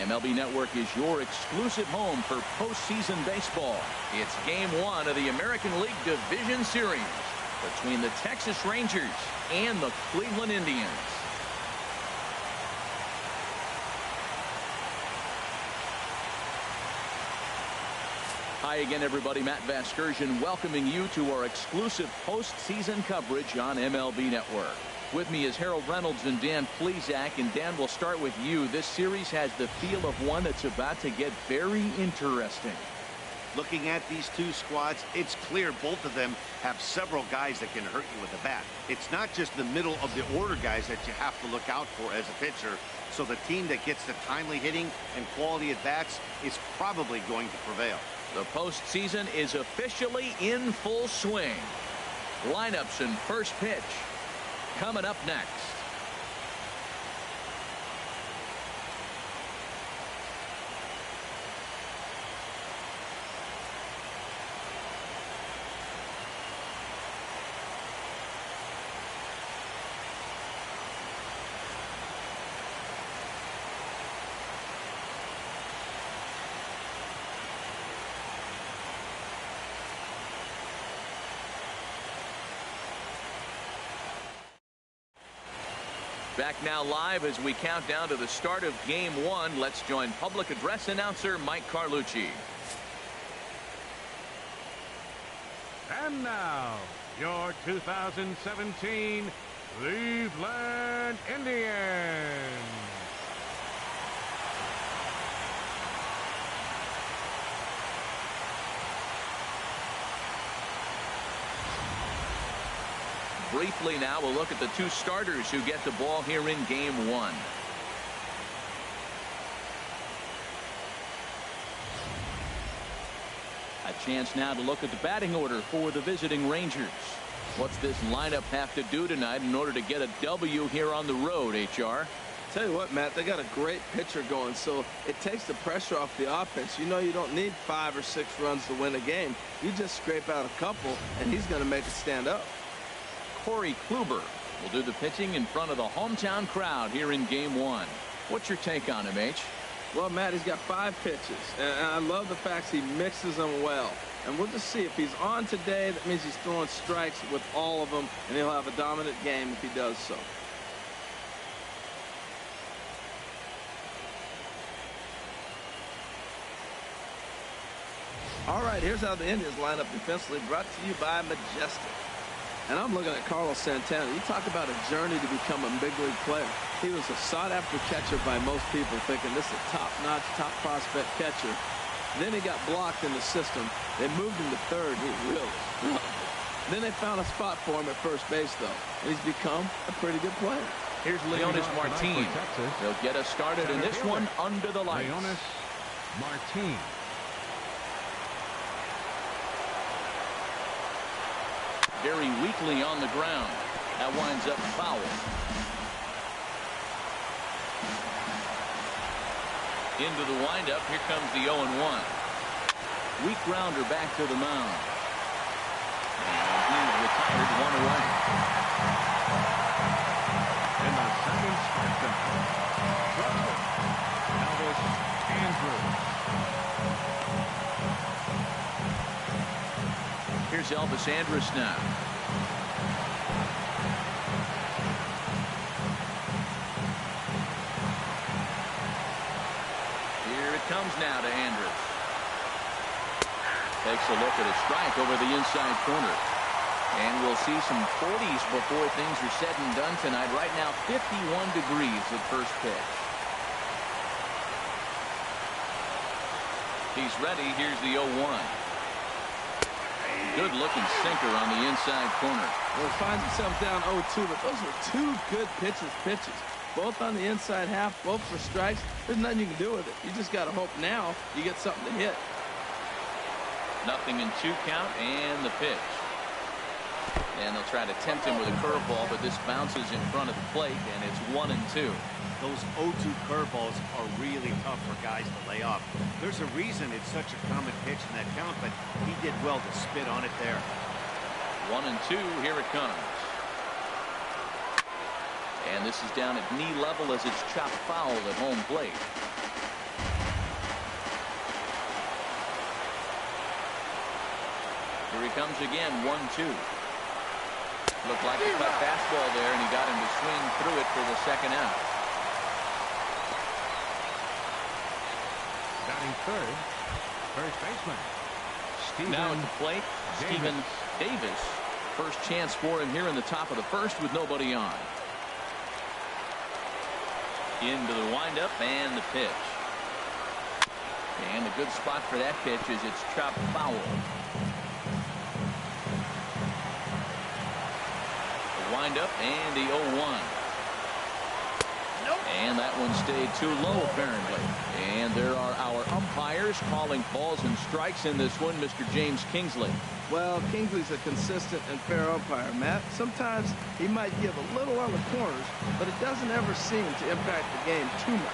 MLB Network is your exclusive home for postseason baseball. It's Game 1 of the American League Division Series between the Texas Rangers and the Cleveland Indians. Hi again, everybody. Matt Vasgersian welcoming you to our exclusive postseason coverage on MLB Network. With me is Harold Reynolds and Dan Plesac. And Dan, we'll start with you. This series has the feel of one that's about to get very interesting. Looking at these two squads, it's clear both of them have several guys that can hurt you with the bat. It's not just the middle of the order guys that you have to look out for as a pitcher. So the team that gets the timely hitting and quality at bats is probably going to prevail. The postseason is officially in full swing. Lineups and first pitch coming up next. Back now live as we count down to the start of Game 1. Let's join public address announcer Mike Carlucci. And now, your 2017 Cleveland Indians. Briefly now, we'll look at the two starters who get the ball here in Game 1. A chance now to look at the batting order for the visiting Rangers. What's this lineup have to do tonight in order to get a W here on the road, HR? Tell you what, Matt, they got a great pitcher going, so it takes the pressure off the offense. You know you don't need 5 or 6 runs to win a game. You just scrape out a couple, and he's going to make it stand up. Corey Kluber will do the pitching in front of the hometown crowd here in Game 1. What's your take on him, H? Well, Matt, he's got 5 pitches, and I love the fact he mixes them well. And we'll just see if he's on today. That means he's throwing strikes with all of them, and he'll have a dominant game if he does so. All right, here's how the Indians line up defensively, brought to you by Majestic. And I'm looking at Carlos Santana. You talk about a journey to become a big league player. He was a sought-after catcher by most people, thinking this is a top-notch, top prospect catcher. Then he got blocked in the system. They moved him to third. He really Then they found a spot for him at first base, though. And he's become a pretty good player. Here's Leonys Martin. They'll get us started in this one under the lights. Leonys Martin. Very weakly on the ground. That winds up foul. Into the windup. Here comes the 0-1. Weak grounder back to the mound. And he's retired, 1 away. In the second start, Elvis Andrus. Here's Elvis Andrus now. Here it comes now to Andrus. Takes a look at a strike over the inside corner. And we'll see some 40s before things are said and done tonight. Right now, 51 degrees at first pitch. He's ready. Here's the 0-1. Good looking sinker on the inside corner. Well, he finds himself down 0-2, but those were 2 good pitches. Both on the inside half, both for strikes. There's nothing you can do with it. You just got to hope now you get something to hit. Nothing in 2 count and the pitch. And they'll try to tempt him with a curveball, but this bounces in front of the plate, and it's 1-2. Those 0-2 curveballs are really tough for guys to lay off. There's a reason it's such a common pitch in that count, but he did well to spit on it there. 1-2, here it comes. And this is down at knee level as it's chopped foul at home plate. Here he comes again, 1-2. Looked like a cut fastball there, and he got him to swing through it for the second out. Batting third, first baseman. Now at the plate, Steven Davis. First chance for him here in the top of the first with nobody on. Into the windup and the pitch. And a good spot for that pitch is it's chopped foul. The windup and the 0-1. And that one stayed too low apparently. And there are our umpires calling balls and strikes in this one. Mr. James Kingsley. Well, Kingsley's a consistent and fair umpire, Matt. Sometimes he might give a little on the corners, but it doesn't ever seem to impact the game too much.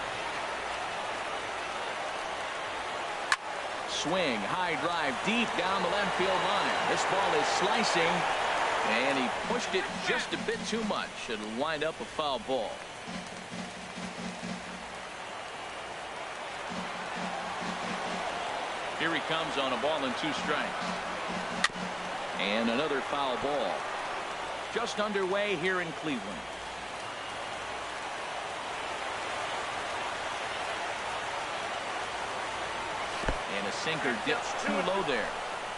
Swing, high drive, deep down the left field line. This ball is slicing, and he pushed it just a bit too much. It'll wind up a foul ball. Here he comes on a ball and 2 strikes. And another foul ball. Just underway here in Cleveland. And a sinker dips too low there.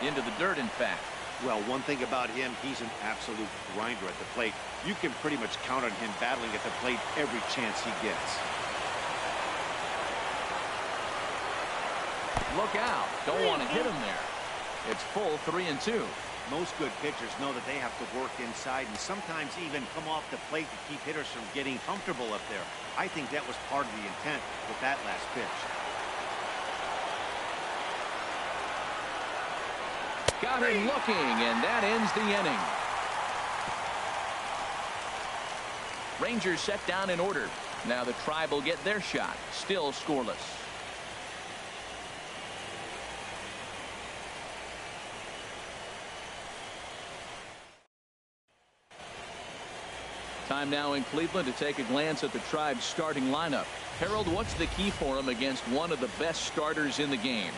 Into the dirt, in fact. Well, one thing about him, he's an absolute grinder at the plate. You can pretty much count on him battling at the plate every chance he gets. Look out. Don't want to hit him there. It's full 3-2. Most good pitchers know that they have to work inside and sometimes even come off the plate to keep hitters from getting comfortable up there. I think that was part of the intent with that last pitch. Got him looking, and that ends the inning. Rangers set down in order. Now the Tribe will get their shot. Still scoreless. Time now in Cleveland to take a glance at the Tribe's starting lineup. Harold, what's the key for him against one of the best starters in the game?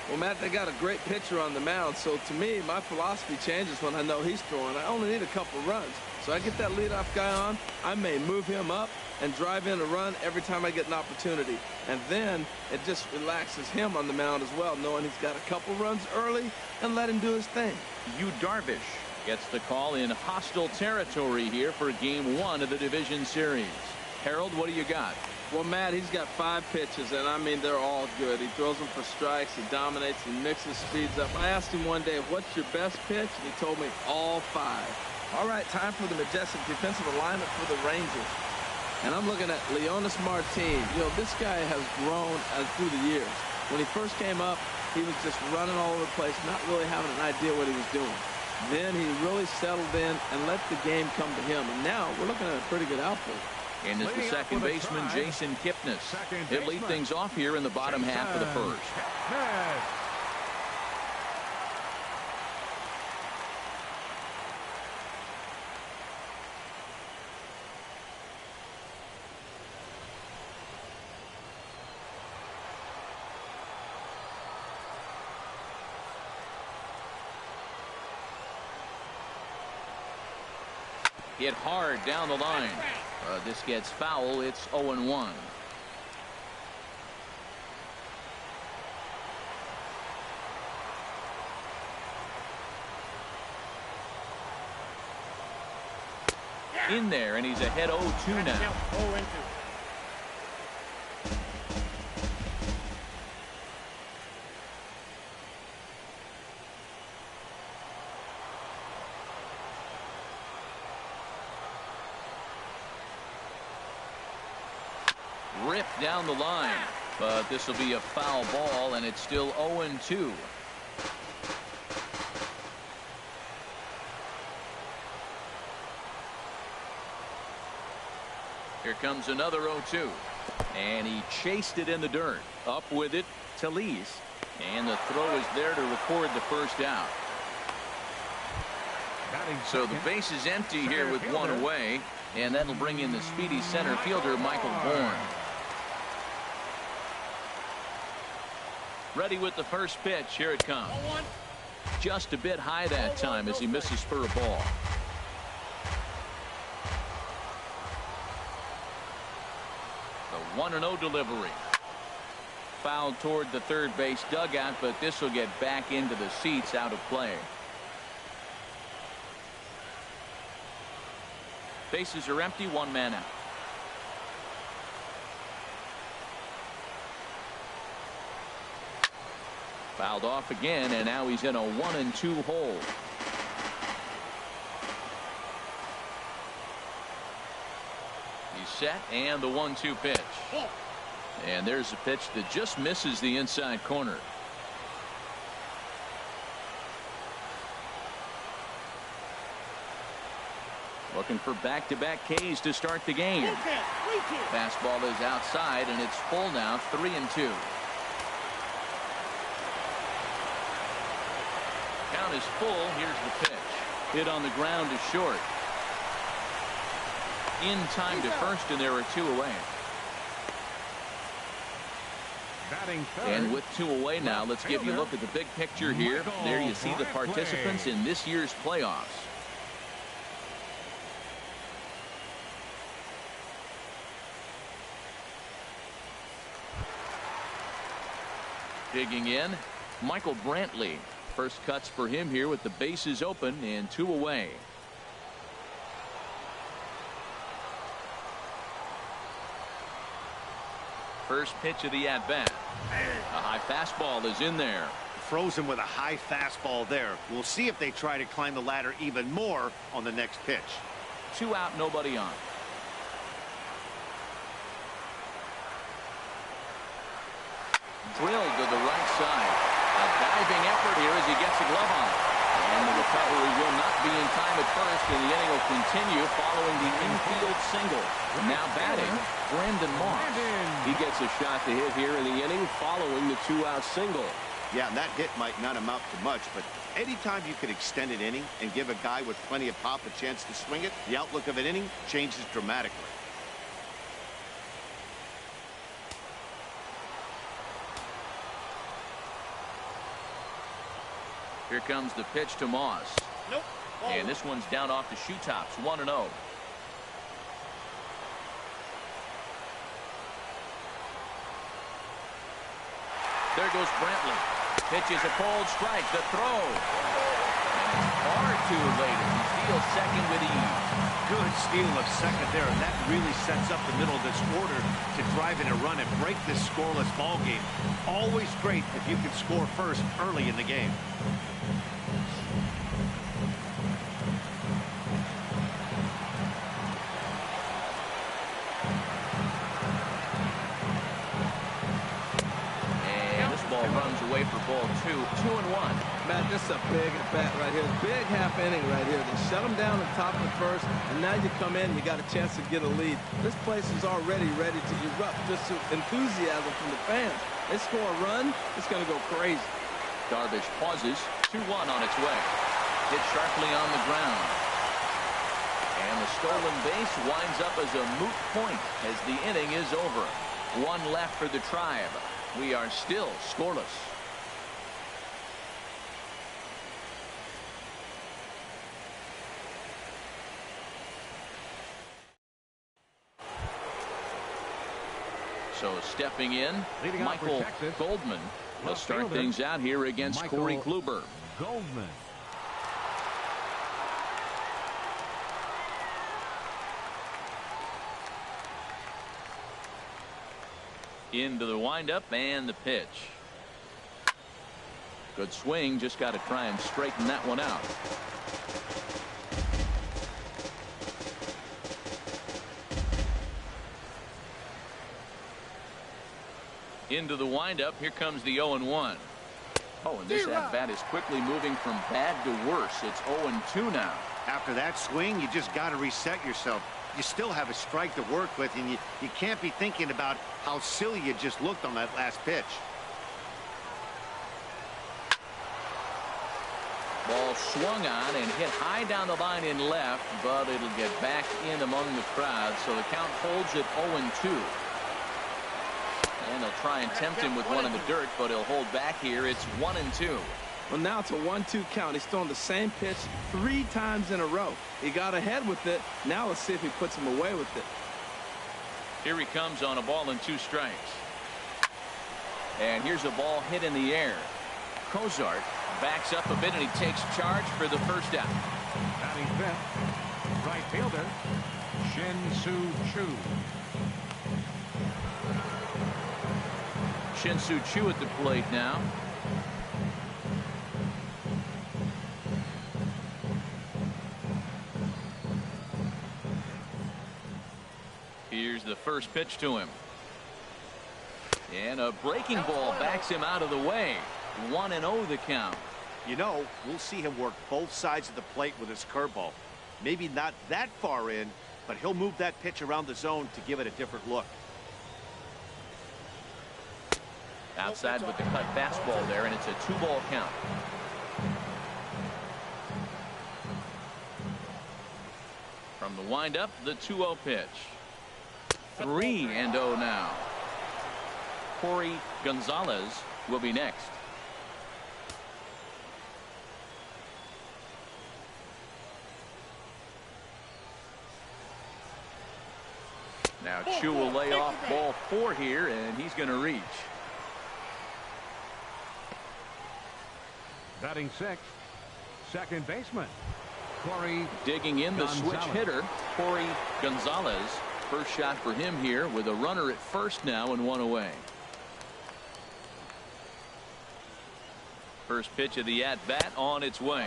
Well, Matt, they got a great pitcher on the mound, so to me, my philosophy changes when I know he's throwing. I only need a couple runs. So I get that leadoff guy on, I may move him up and drive in a run every time I get an opportunity. And then it just relaxes him on the mound as well, knowing he's got a couple runs early and let him do his thing. Yu Darvish gets the call in hostile territory here for Game 1 of the Division Series. Harold, what do you got? Well, Matt, he's got 5 pitches, and I mean, they're all good. He throws them for strikes, he dominates, he mixes speeds up. I asked him one day, what's your best pitch? And he told me all 5. All right, time for the majestic defensive alignment for the Rangers. And I'm looking at LEONYS Martin. You know, this guy has grown through the years. When he first came up, he was just running all over the place, not really having an idea what he was doing. Then he really settled in and let the game come to him. And now we're looking at a pretty good output. And it's the second baseman, Jason Kipnis. He'll lead things off here in the bottom half of the first. Hit hard down the line. This gets foul. It's 0-1. In there, and he's ahead 0-2 now. Ripped down the line, but this will be a foul ball, and it's still 0-2. Here comes another 0-2, and he chased it in the dirt. Up with it, STELIS, and the throw is there to record the first out. So the base is empty here with one away, and that'll bring in the speedy center fielder, Michael BOURN. Ready with the first pitch. Here it comes. Just a bit high that time as he misses for a ball. The 1-0 delivery. Fouled toward the third base dugout, but this will get back into the seats, out of play. Bases are empty, one man out. Fouled off again, and now he's in a 1-2 hole. He's set, and the 1-2 pitch. And there's a pitch that just misses the inside corner. Looking for back-to-back Ks to start the game. Fastball is outside, and it's full now, 3-2. Count is full. Here's the pitch. Hit on the ground is short. In time to first, and there are 2 away. And with 2 away now, let's give you a look at the big picture here. There you see the participants in this year's playoffs. Digging in, Michael Brantley. First cuts for him here with the bases open and 2 away. First pitch of the at-bat. A high fastball is in there. Frozen with a high fastball there. We'll see if they try to climb the ladder even more on the next pitch. 2 out, nobody on. Drilled to the right side. A diving effort here as he gets a glove on it. And the recovery will not be in time at first, and the inning will continue following the infield single. Now batting, Brandon Moss. He gets a shot to hit here in the inning following the 2-out single. Yeah, and that hit might not amount to much, but anytime you can extend an inning and give a guy with plenty of pop a chance to swing it, the outlook of an inning changes dramatically. Here comes the pitch to Moss. Nope. And this one's down off the shoe tops, 1-0. There goes Brantley. Pitch is a cold strike. The throw. And far too late as he steals second with ease. Good steal of second there, and that really sets up the middle of this order to drive in a run and break this scoreless ball game. Always great if you can score first early in the game. Runs away for ball 2, 2-1. Matt, this is a big at bat right here. Big half inning right here. They shut them down at the top of the first, and now you come in, you got a chance to get a lead. This place is already ready to erupt. Just enthusiasm from the fans. They score a run, it's going to go crazy. Darvish pauses, 2-1 on its way. Hit sharply on the ground. And the stolen base winds up as a moot point as the inning is over. 1 left for the Tribe. We are still scoreless. So stepping in, Michael Goldman. He'll start things out here against Corey Kluber. Goldman. Into the windup and the pitch. Good swing, just got to try and straighten that one out. Into the windup, here comes the 0-1. Oh, and this at-bat is quickly moving from bad to worse. It's 0-2 now. After that swing, you just got to reset yourself. You still have a strike to work with, and you can't be thinking about how silly you just looked on that last pitch. Ball swung on and hit high down the line in left, but it'll get back in among the crowd, so the count holds at 0-2. And they'll try and tempt him with one in the dirt, but he'll hold back here. It's 1-2. Well, now it's a 1-2 count. He's throwing the same pitch 3 times in a row. He got ahead with it. Now let's see if he puts him away with it. Here he comes on a ball and 2 strikes. And here's a ball hit in the air. COZART backs up a bit and he takes charge for the first out. Batting fifth, right fielder, Shin-Soo Choo. Shin-Soo Choo at the plate now. Here's the first pitch to him. And a breaking ball backs him out of the way. 1-0 the count. You know, we'll see him work both sides of the plate with his curveball. Maybe not that far in, but he'll move that pitch around the zone to give it a different look. Outside with the cut fastball there, and it's a 2-ball count. From the windup, the 2-0 pitch. 3-0 now. GONZALEZ will be next. Now Choo will lay off ball 4 here, and he's going to reach. Batting sixth, second baseman, Corey. Digging in the switch hitter, GONZALEZ. First shot for him here with a runner at first now and 1 away. First pitch of the at-bat on its way.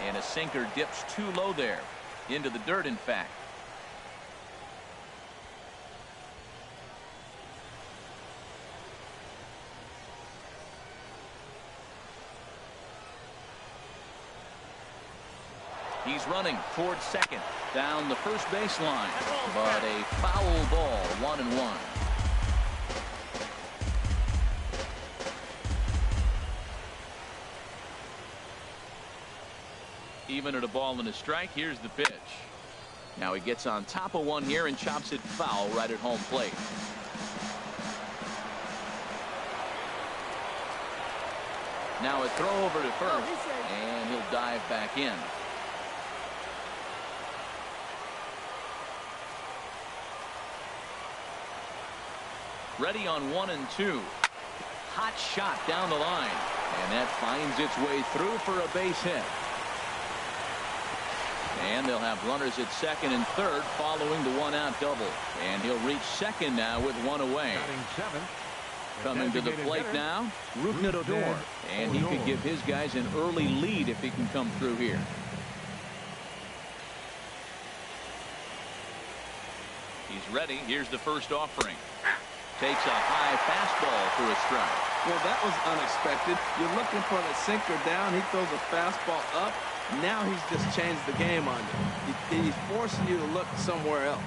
And a sinker dips too low there. Into the dirt, in fact. He's running towards second. Down the first baseline. But a foul ball, 1-1. Even at a ball and a strike, here's the pitch. Now he gets on top of one here and chops it foul right at home plate. Now a throw over to first, and he'll dive back in. Ready on 1 and 2. Hot shot down the line, and that finds its way through for a base hit. And they'll have runners at second and third following the 1-out double. And he'll reach second now with 1 away. Coming to the plate now, ROUGNED ODOR. And he could give his guys an early lead if he can come through here. He's ready. Here's the first offering. Takes a high fastball for a strike. Well, that was unexpected. You're looking for the sinker down. He throws a fastball up. Now he's just changed the game on you. He's forcing you to look somewhere else.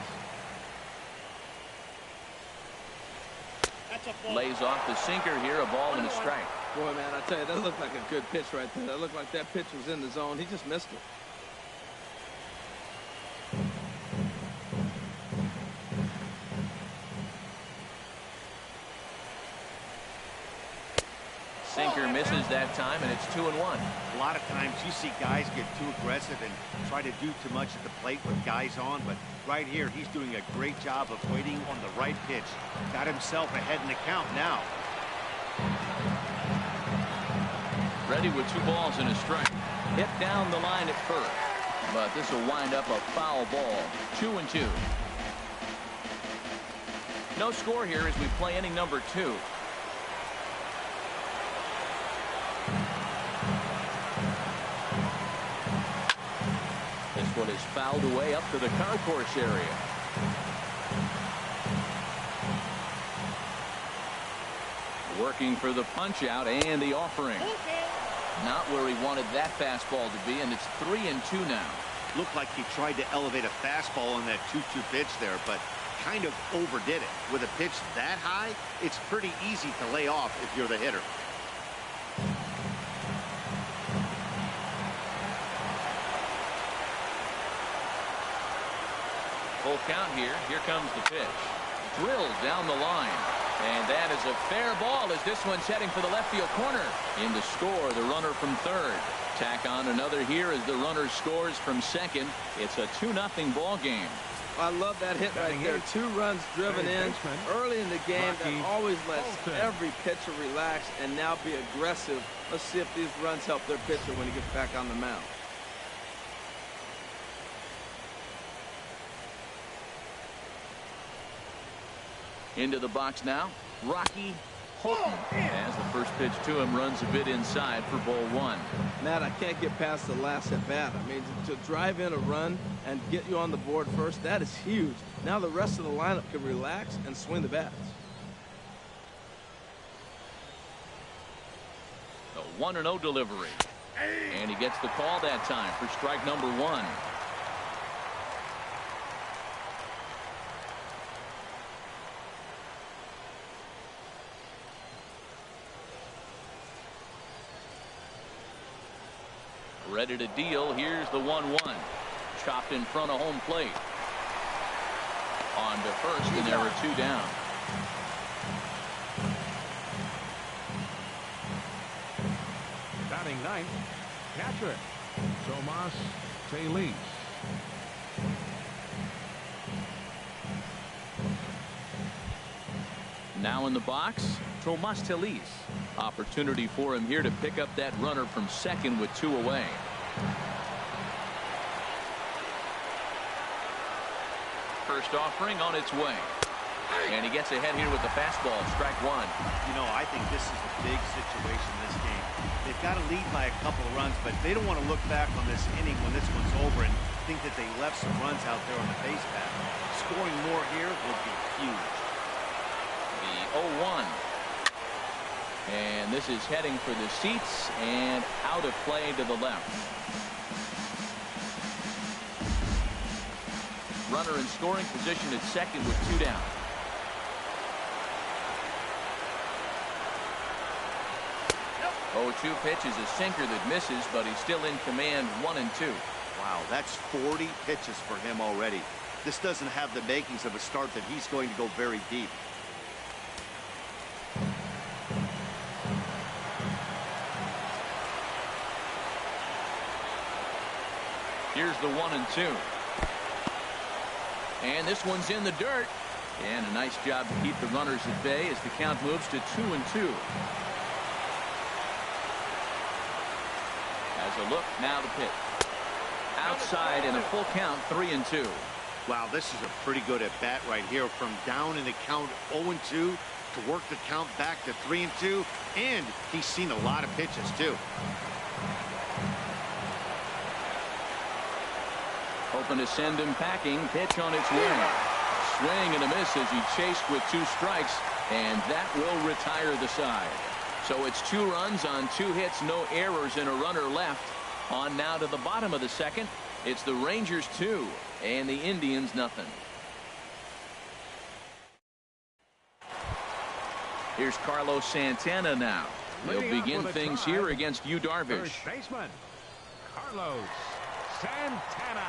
Lays off the sinker here, a ball and a strike. Boy, man, I tell you, that looked like a good pitch right there. That looked like that pitch was in the zone. He just missed it. Sinker misses that time, and it's 2-1. A lot of times you see guys get too aggressive and try to do too much at the plate with guys on, but right here he's doing a great job of waiting on the right pitch. Got himself ahead in the count now. Ready with 2 balls and a strike. Hit down the line at first, but this will wind up a foul ball. 2-2. No score here as we play inning number 2. This one is fouled away up to the concourse area. Working for the punch out and the offering. Not where he wanted that fastball to be, and it's 3-2 now. Looked like he tried to elevate a fastball on that 2-2 pitch there, but kind of overdid it. With a pitch that high, it's pretty easy to lay off if you're the hitter. Full count here. Here comes the pitch. Drilled down the line. And that is a fair ball as this one's heading for the left field corner. In to score, the runner from third. Tack on another here as the runner scores from second. It's a 2-0 ball game. I love that hit right there. 2 runs driven in early in the game. That always lets every pitcher relax and now be aggressive. Let's see if these runs help their pitcher when he gets back on the mound. Into the box now, Rocky HOLTON, as the first pitch to him runs a bit inside for ball 1. Matt, I can't get past the last at bat. I mean, to drive in a run and get you on the board first, that is huge. Now the rest of the lineup can relax and swing the bats. The 1-0 delivery. And he gets the call that time for strike number 1. Ready to deal. Here's the 1-1. Chopped in front of home plate. On to first, and there are 2 down. Batting ninth, catcher Tomas STELIS. Now in the box, Tomas STELIS. Opportunity for him here to pick up that runner from second with 2 away. First offering on its way. And he gets ahead here with the fastball, strike 1. You know, I think this is a big situation in this game. They've got to lead by a couple of runs, but they don't want to look back on this inning when this one's over and think that they left some runs out there on the base path. Scoring more here will be huge. The 0-1. And this is heading for the seats and out of play to the left. Runner in scoring position at second with 2 down. Oh, 2 pitch is a sinker that misses, but he's still in command 1-2. Wow, that's 40 pitches for him already. This doesn't have the makings of a start that he's going to go very deep. Here's the 1-2. And this one's in the dirt. And a nice job to keep the runners at bay as the count moves to 2-2. As a look, now the pitch. Outside in a full count, 3-2. Wow, this is a pretty good at bat right here. From down in the count 0-2 to work the count back to 3-2. And he's seen a lot of pitches, too. Hoping to send him packing. Pitch on its way. Swing and a miss as he chased with 2 strikes, and that will retire the side. So it's 2 runs on 2 hits, no errors, and a runner left. On now to the bottom of the second. It's the Rangers 2 and the Indians nothing. Here's Carlos Santana now. He'll begin things here against Yu Darvish. First baseman Carlos Santana.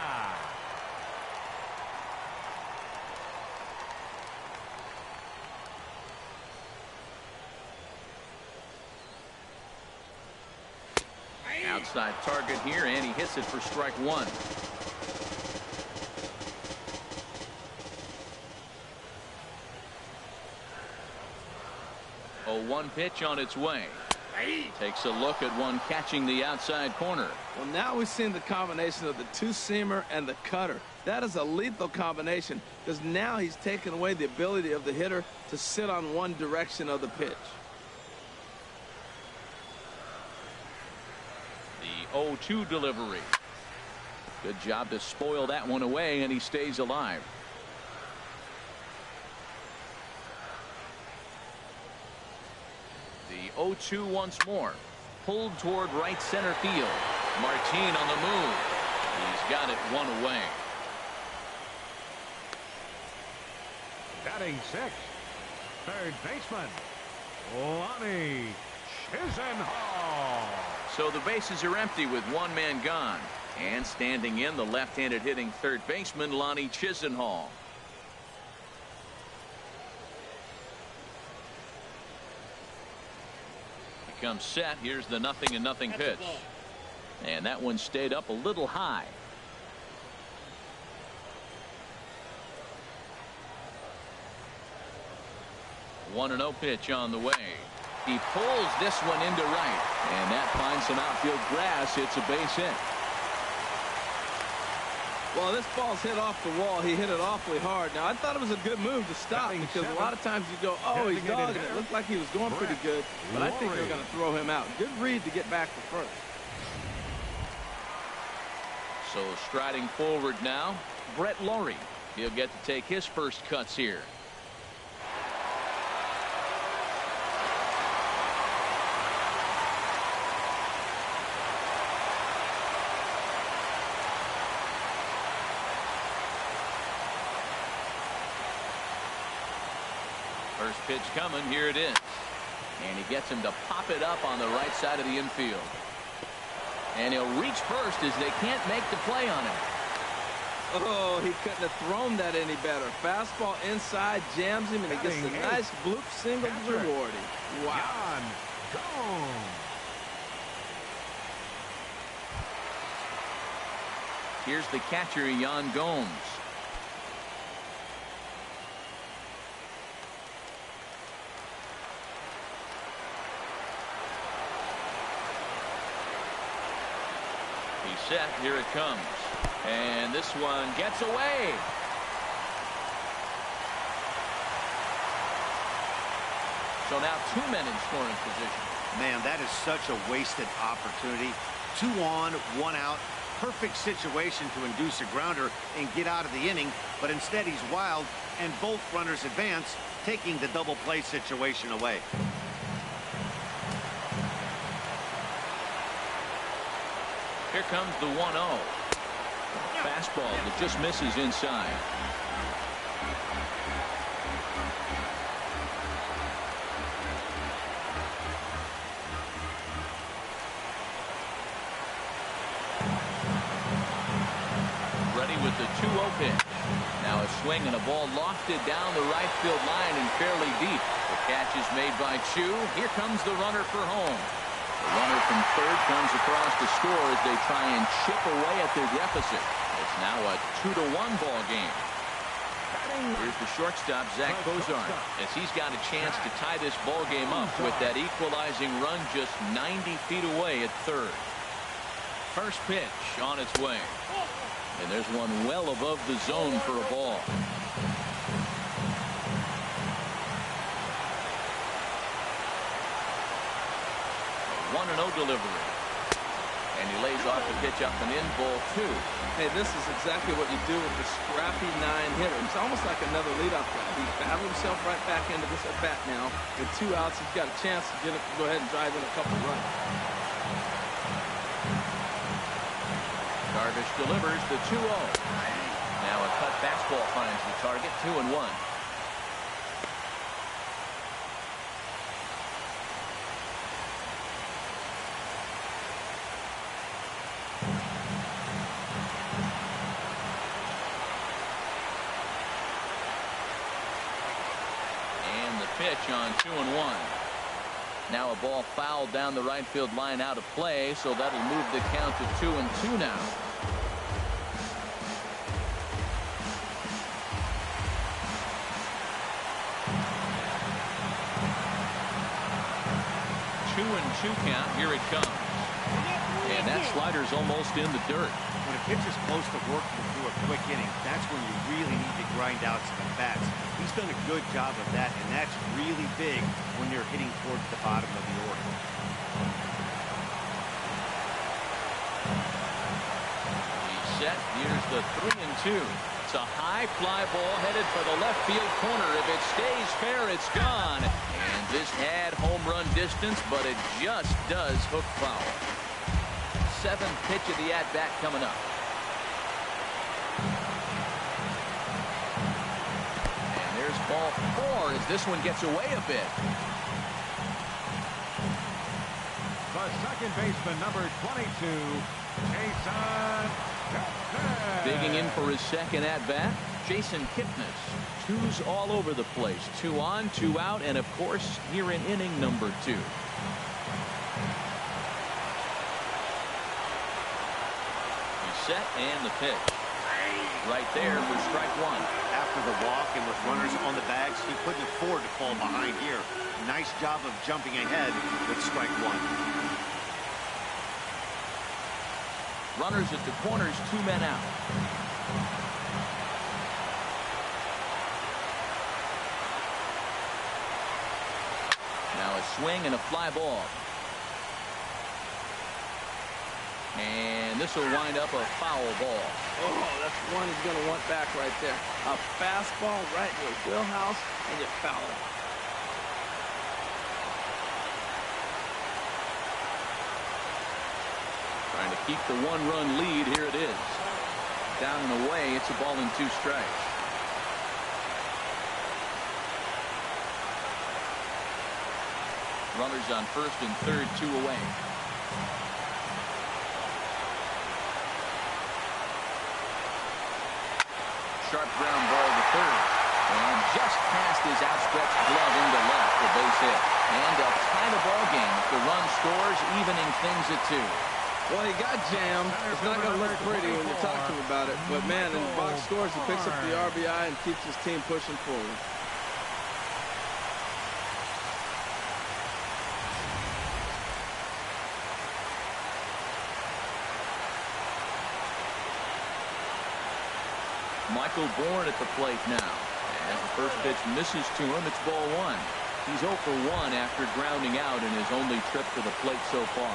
Outside target here, and he hits it for strike 1. A 1 pitch on its way. Takes a look at one catching the outside corner. Well, now we've seen the combination of the 2-seamer and the cutter. That is a lethal combination because now he's taken away the ability of the hitter to sit on one direction of the pitch. The 0-2 delivery. Good job to spoil that one away, and he stays alive. The 0-2 once more. Pulled toward right center field. Martin on the move. He's got it 1 away. Batting 6th, third baseman Lonnie Chisenhall. So the bases are empty with 1 man gone. And standing in, the left-handed hitting third baseman Lonnie Chisenhall. comes set. Here's the 0-0 pitch. And that one stayed up a little high. One 1-0 pitch on the way. He pulls this one into right, and that finds some outfield grass. It's a base hit. Well, this ball's hit off the wall. He hit it awfully hard. Now, I thought it was a good move to stop because a lot of times you go, oh, he's dogging it. Looked like he was going pretty good, but I think they're going to throw him out. Good read to get back to first. So striding forward now, BRANTLEY. He'll get to take his first cuts here. First pitch coming. Here it is. And he gets him to pop it up on the right side of the infield. And he'll reach first as they can't make the play on him. Oh, he couldn't have thrown that any better. Fastball inside, jams him, and he gets a nice bloop single rewarding. Wow. Here's the catcher, Gomes. Set. Here it comes. And this one gets away. So now 2 men in scoring position. Man, that is such a wasted opportunity. 2 on, 1 out. Perfect situation to induce a grounder and get out of the inning, but instead he's wild and both runners advance, taking the double play situation away. Here comes the 1-0. Fastball that just misses inside. Ready with the 2-0 pitch. Now a swing and a ball lofted down the right field line and fairly deep. The catch is made by Chu. Here comes the runner for home. The runner from third comes across to score as they try and chip away at their deficit. It's now a 2-1 ball game. Here's the shortstop, ZACK, as he's got a chance to tie this ball game up with that equalizing run just 90 feet away at third. First pitch on its way. And there's one well above the zone for a ball. 1-0 delivery. And he lays off the pitch up and in, ball 2. Hey, this is exactly what you do with the scrappy 9-hitter. It's almost like another leadoff guy. He battled himself right back into this at bat now. With 2 outs, he's got a chance to get it, go ahead and drive in a couple runs. Darvish delivers the 2-0. Now a cut fastball finds the target, 2-1. Pitch on 2-1. Now a ball fouled down the right field line out of play, so that'll move the count to 2-2 now. Two count. Here it comes. And that slider's almost in the dirt. When a pitcher's close to working through a quick inning, that's when you really need to grind out some bats. He's done a good job of that, and that's really big when you're hitting towards the bottom of the order. He's set. Here's the 3-2. It's a high fly ball headed for the left field corner. If it stays fair, it's gone. And this had home run distance, but it just does hook foul. 7th pitch of the at-bat coming up. And there's ball 4 as this one gets away a bit. The second baseman, number 22, Jason KIPNIS. Digging in for his second at-bat, Jason KIPNIS. 2s all over the place. 2 on, 2 out, and of course, here in inning number 2. set and the pitch. Right there for strike one. After the walk and with runners on the bags, he couldn't afford to fall behind here. Nice job of jumping ahead with strike one. Runners at the corners, 2 men out. Now a swing and a fly ball. And this will wind up a foul ball. Oh, that's one he's going to want back right there. A fastball right in your wheelhouse, and you foul it. Trying to keep the 1-run lead. Here it is. Down and away. It's a ball and 2 strikes. Runners on first and third, 2 away. Sharp ground ball to third. And just past his outstretched glove into left, the base hit. And a tie ball game. If the run scores, evening things at 2. Well, he got jammed. It's not going to look pretty when you talk to him about it. But, man, in the box scores, he picks up the RBI and keeps his team pushing forward. Michael BOURN at the plate now. As the first pitch misses to him, it's ball 1. He's 0 for 1 after grounding out in his only trip to the plate so far.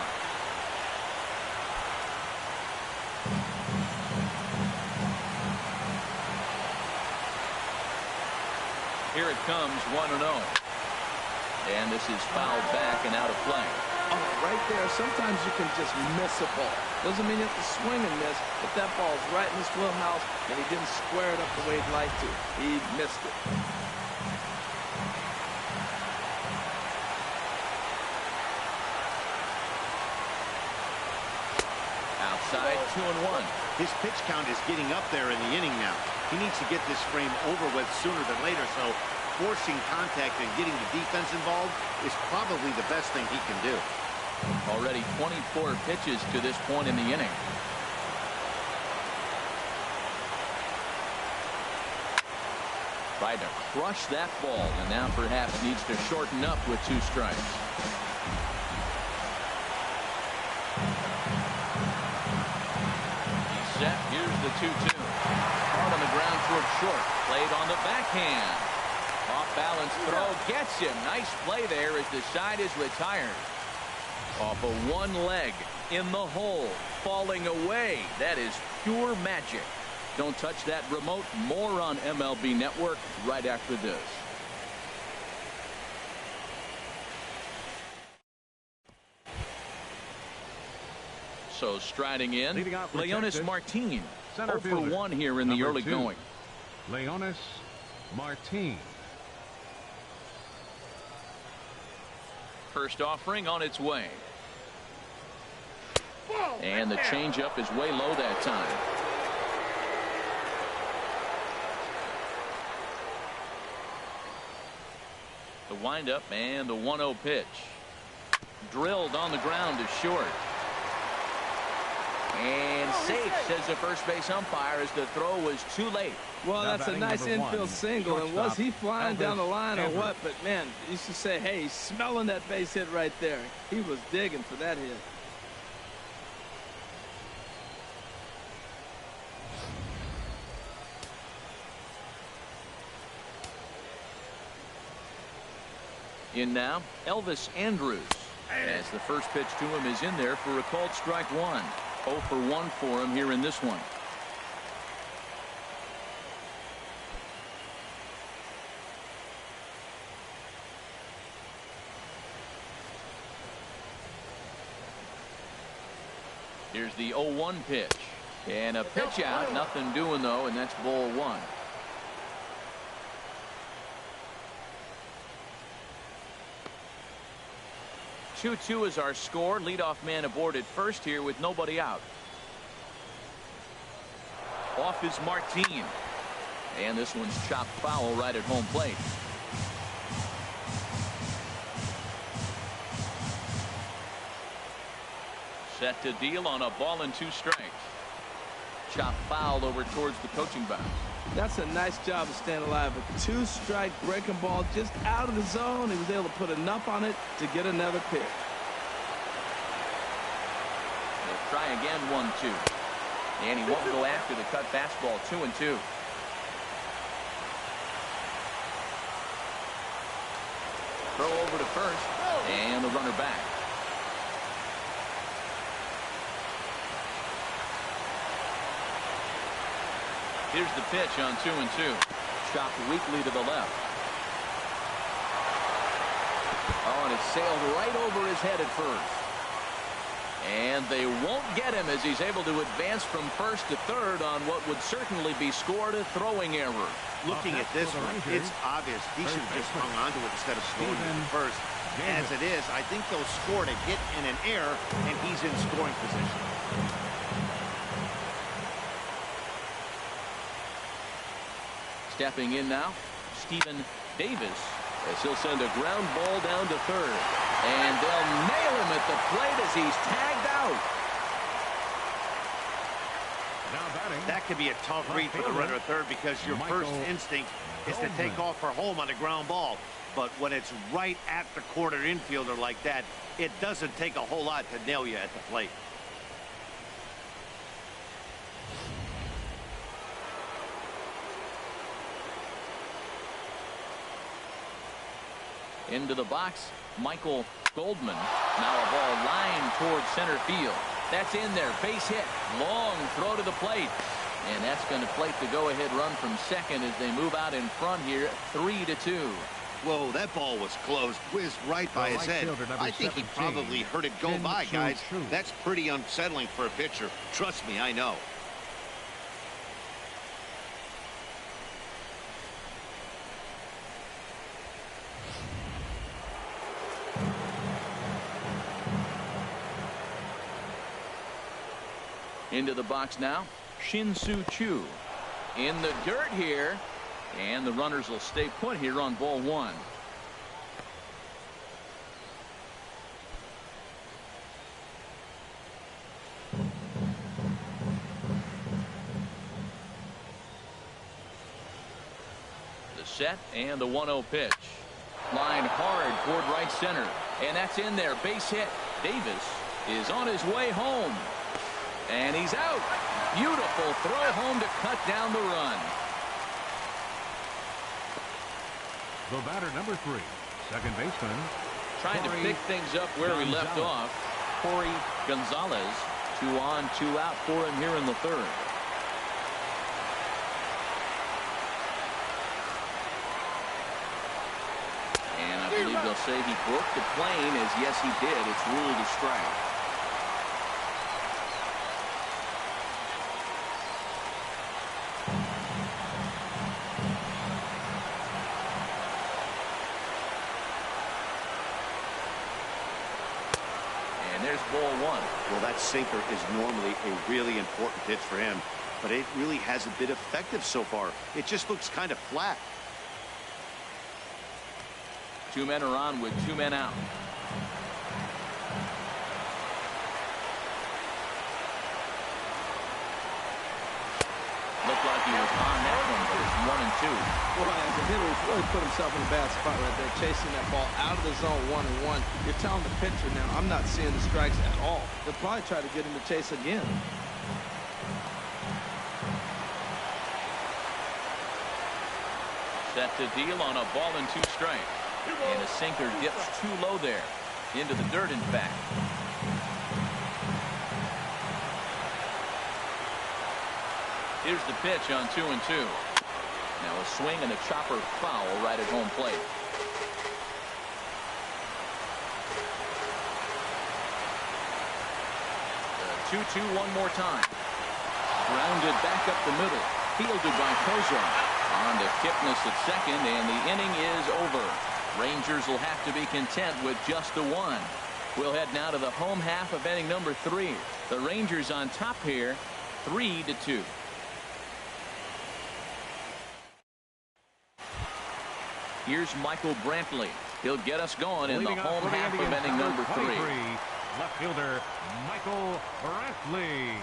Here it comes, 1-0. And this is fouled back and out of play. Oh, right there. Sometimes you can just miss a ball. Doesn't mean you have to swing and miss, but that ball's right in his wheelhouse, and he didn't square it up the way he'd like to. He missed it. Outside, 2-1. His pitch count is getting up there in the inning now. He needs to get this frame over with sooner than later, so forcing contact and getting the defense involved is probably the best thing he can do. Already 24 pitches to this point in the inning. Tried to crush that ball, and now perhaps needs to shorten up with 2 strikes. He's set. Here's the 2-2. Hard on the ground towards short. Played on the backhand. Off balance throw gets him. Nice play there as the side is retired. Off of one leg in the hole, falling away. That is pure magic. Don't touch that remote. More on MLB Network right after this. So striding in, Leonys Martin. 0 for 1 here in the early going. Leonys Martin. First offering on its way. And the changeup is way low that time. The windup and the 1-0 pitch. Drilled on the ground to short. And safe, says the first base umpire, as the throw was too late. Well, that's a nice infield single. And was he flying down the line or what? But, man, you should say, hey, he's smelling that base hit right there. He was digging for that hit. In now, Elvis Andrus. As the first pitch to him is in there for a called strike 1. 0 for 1 for him here in this one. Here's the 0-1 pitch. And a pitch out. Nothing doing, though, and that's ball 1. Two-2 is our score. Leadoff man aboard at first here with nobody out. Off is Martin. And this one's chopped foul right at home plate. Set to deal on a ball and 2 strikes. Chop foul over towards the coaching box. That's a nice job of staying alive. A 2-strike breaking ball just out of the zone. He was able to put enough on it to get another pitch. They'll try again, 1-2. And he won't go after the cut fastball, 2-2. Throw over to first, and the runner back. Here's the pitch on 2-2. Chopped weakly to the left. Oh, and it sailed right over his head at first. And they won't get him as he's able to advance from first to third on what would certainly be scored a throwing error. Looking at this one, it's obvious he should have just hung on to it instead of scoring it first. As it is, I think they'll score a hit and an error, and he's in scoring position. Stepping in now, Stephen Davis, as he'll send a ground ball down to third. And they'll nail him at the plate as he's tagged out. That could be a tough read for the runner at third, because your first instinct is to take off for home on a ground ball. But when it's right at the corner infielder like that, it doesn't take a whole lot to nail you at the plate. Into the box, Michael Goldman. Now a ball lined towards center field. That's in there, base hit, long throw to the plate. And that's going to plate the go-ahead run from second as they move out in front here, 3-2. Whoa, that ball was close, whizzed right by his head. I think he probably heard it go by, guys. That's pretty unsettling for a pitcher. Trust me, I know. Into the box now, Shin-Soo Choo. In the dirt here, and the runners will stay put here on ball one. The set and the 1-0 pitch. Line hard toward right center, and that's in there, base hit. Davis is on his way home. And he's out. Beautiful throw home to cut down the run. The batter, number 3, second baseman. Trying to pick things up where we left off. Corey Gonzalez, 2 on, 2 out for him here in the third. And I believe they'll say he broke the plane, as yes he did. It's ruled a strike. Ball one. Well, that sinker is normally a really important pitch for him, but it really hasn't been effective so far. It just looks kind of flat. 2 men are on with 2 men out. Looked like he was on that one, but it's 1-2. Well, as a hitter, he's really put himself in a bad spot right there, chasing that ball out of the zone 1-1. You're telling the pitcher now, I'm not seeing the strikes at all. They'll probably try to get him to chase again. Set to deal on a ball and 2 strikes. And a sinker dips too low there. Into the dirt, in fact. Here's the pitch on 2-2. Now a swing and a chopper foul right at home plate. The 2-2 one more time. Grounded back up the middle. Fielded by COZART. On to KIPNIS at second, and the inning is over. Rangers will have to be content with just the 1. We'll head now to the home half of inning number 3. The Rangers on top here, 3-2. Here's Michael Brantley. He'll get us going in the home half of inning number 3. Left fielder Michael Brantley.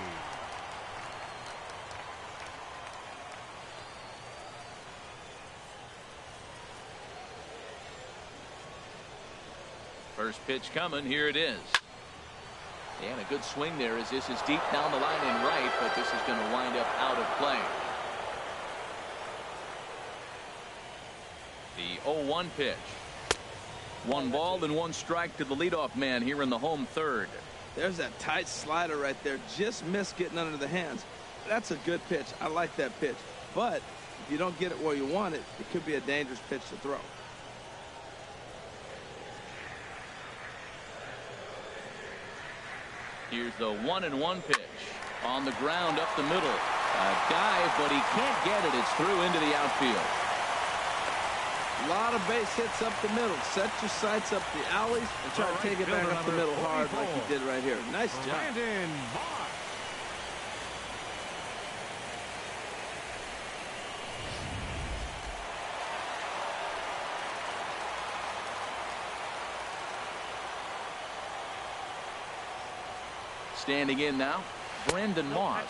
First pitch coming. Here it is. And a good swing there as this is deep down the line in right, but this is going to wind up out of play. The 0-1 pitch. 1 ball and 1 strike to the leadoff man here in the home third. There's that tight slider right there. Just missed getting under the hands. That's a good pitch. I like that pitch. But if you don't get it where you want it, it could be a dangerous pitch to throw. Here's the 1-1 pitch. On the ground up the middle. A dive, but he can't get it. It's through into the outfield. A lot of base hits up the middle. Set your sights up the alleys and try to take it back up the middle hard like he did right here. Nice job. Standing in now, Brandon Moss.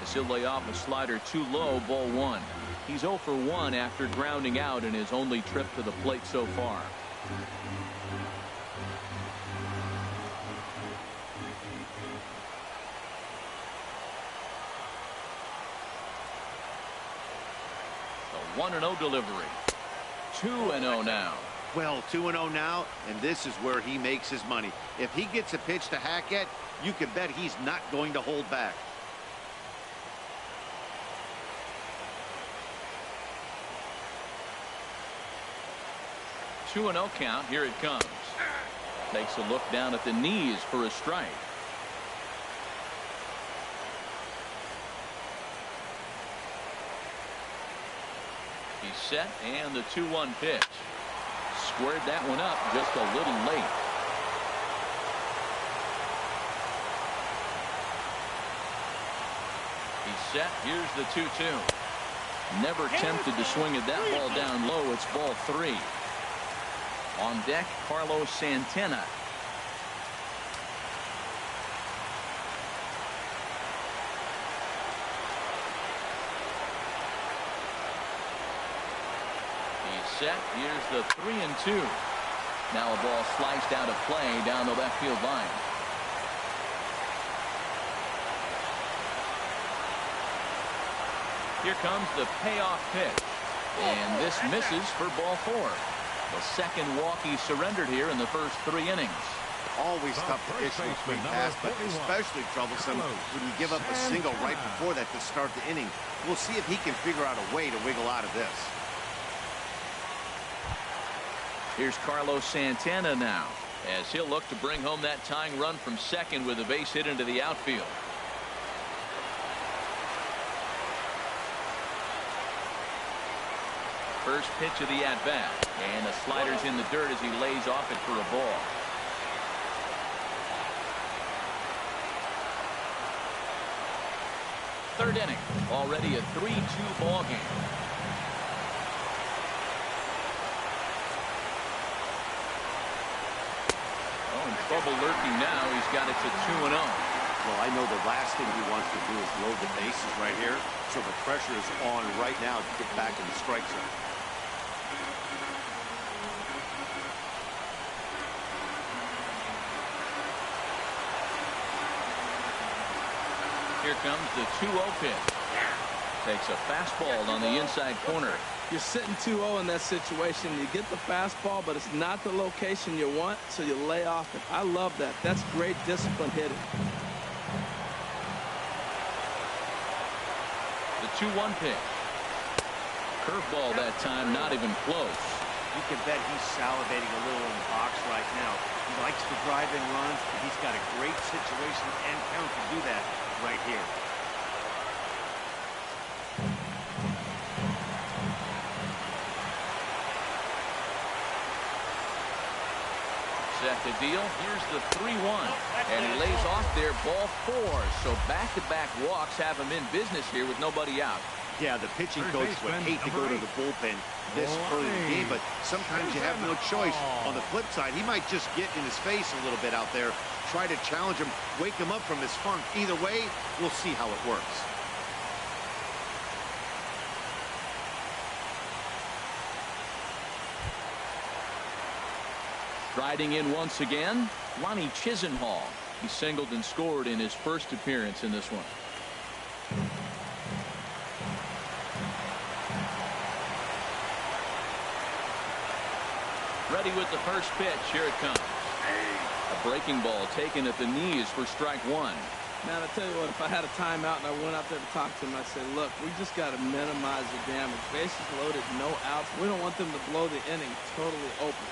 As he'll lay off a slider too low, ball 1. He's 0 for 1 after grounding out in his only trip to the plate so far. The 1-0 delivery. 2-0 now. Well, 2-0 now, and this is where he makes his money. If he gets a pitch to hack at, you can bet he's not going to hold back. Two 2-0 count. Here it comes. Takes a look down at the knees for a strike. He's set, and the 2-1 pitch. Squared that one up just a little late. He's set. Here's the 2-2. Never tempted to swing at that ball down low. It's ball 3. On deck, Carlos Santana. Set. Here's the 3-2. Now a ball sliced out of play down the left field line. Here comes the payoff pitch, and this misses for ball 4. The second walk he surrendered here in the first 3 innings. Always tough to issue a swing pass, but especially troublesome when you give up a single right before that to start the inning. We'll see if he can figure out a way to wiggle out of this. Here's Carlos Santana now, as he'll look to bring home that tying run from second with a base hit into the outfield. First pitch of the at-bat, and the slider's in the dirt as he lays off it for a ball. Third inning, already a 3-2 ball game. Trouble lurking now. He's got it to 2-0. Well, I know the last thing he wants to do is load the bases right here, so the pressure is on right now to get back in the strike zone. Here comes the 2-0 pitch. Takes a fastball on the inside corner. You're sitting 2-0 in that situation. You get the fastball, but it's not the location you want, so you lay off it. I love that. That's great discipline hitting. The 2-1 pitch. Curveball that time, not even close. You can bet he's salivating a little in the box right now. He likes to drive in runs, but he's got a great situation and count to do that right here. Set the deal. Here's the 3-1. And he lays off there, ball 4. So back-to-back walks have him in business here with nobody out. Yeah, the pitching coach would hate to go to the bullpen this early in the game, but sometimes you have no choice. On the flip side, he might just get in his face a little bit out there, try to challenge him, wake him up from his funk. Either way, we'll see how it works. Striding in once again, Lonnie Chisenhall. He singled and scored in his first appearance in this one. Ready with the first pitch. Here it comes. A breaking ball taken at the knees for strike one. Man, I tell you what, if I had a timeout and I went out there to talk to him, I'd say, look, we just got to minimize the damage. Bases loaded, no outs. We don't want them to blow the inning totally open.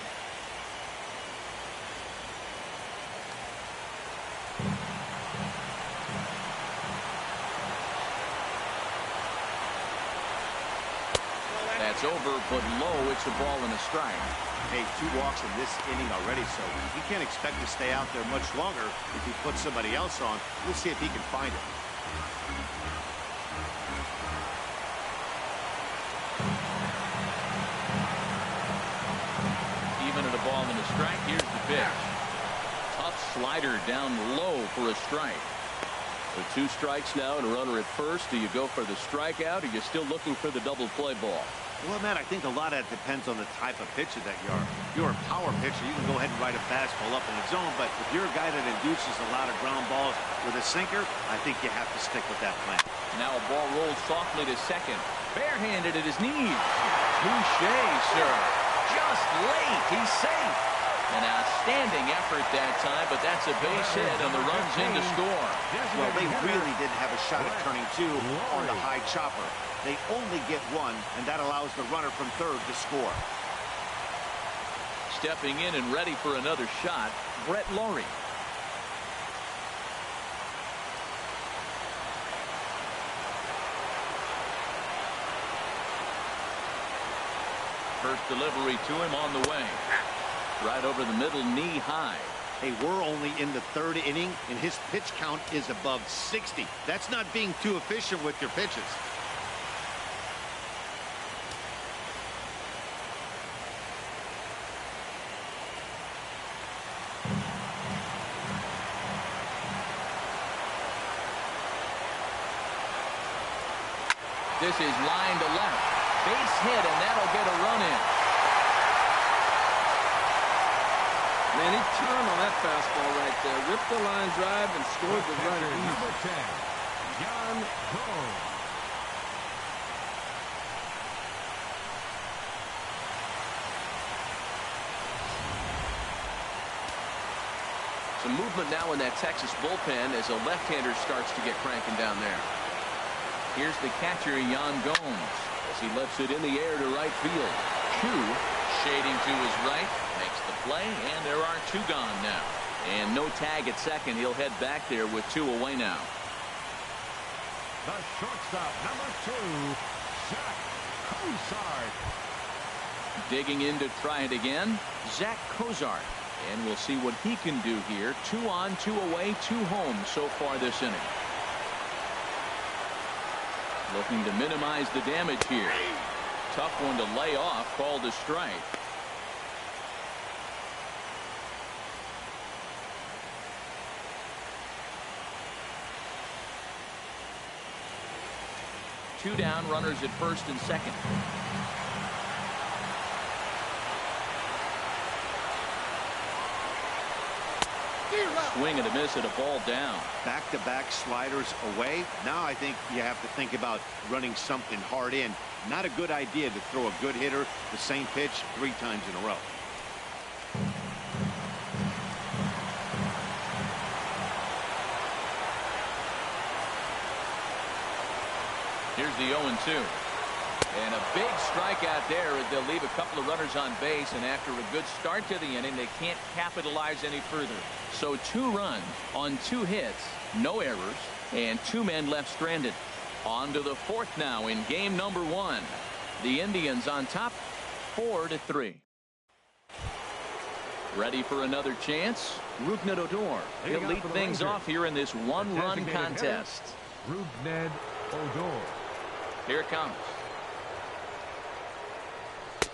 That's over, but low. It's a ball and a strike. Hey, 2 walks in this inning already, so he can't expect to stay out there much longer if he puts somebody else on. We'll see if he can find it. Even at a ball and a strike, here's the pitch. Tough slider down low for a strike. With 2 strikes now and a runner at first, do you go for the strikeout, or are you still looking for the double play ball? Well, Matt, I think a lot of that depends on the type of pitcher that you are. If you're a power pitcher, you can go ahead and ride a fastball up in the zone, but if you're a guy that induces a lot of ground balls with a sinker, I think you have to stick with that plan. Now a ball rolls softly to second. Barehanded at his knees. Touché, sir. Just late. He's safe. An outstanding effort that time, but that's a base hit and the run's in to score. Well, they really didn't have a shot at turning 2 on the high chopper. They only get 1, and that allows the runner from third to score. Stepping in and ready for another shot, Brett Lawrie. First delivery to him on the way. Right over the middle, knee high. Hey, we're only in the 3rd inning, and his pitch count is above 60. That's not being too efficient with your pitches. This is line to left. Base hit, and that'll get a run in. Man, he turned on that fastball right there. Ripped the line drive and scored the run easy. Number 10, Jan Gomes. Some movement now in that Texas bullpen as a left-hander starts to get cranking down there. Here's the catcher, Jan Gomes, as he lifts it in the air to right field. Chu shading to his right, makes the play, and there are 2 gone now. And no tag at second. He'll head back there with 2 away now. The shortstop, number 2, ZACK COZART. Digging in to try it again, ZACK COZART. And we'll see what he can do here. 2 on, 2 away, 2 home so far this inning. Looking to minimize the damage here. Tough one to lay off, called a strike. Two down, runners at first and second. Swing and a miss at a ball down. Back-to-back sliders away. Now I think you have to think about running something hard in. Not a good idea to throw a good hitter the same pitch 3 times in a row. Here's the 0-2. And a big strikeout there as they'll leave a couple of runners on base, and after a good start to the inning, they can't capitalize any further. So 2 runs on 2 hits, no errors, and 2 men left stranded. On to the 4th now in game number 1. The Indians on top 4-3. Ready for another chance? ROUGNED ODOR. He'll lead things off here in this 1-run contest. ROUGNED ODOR. Here it comes.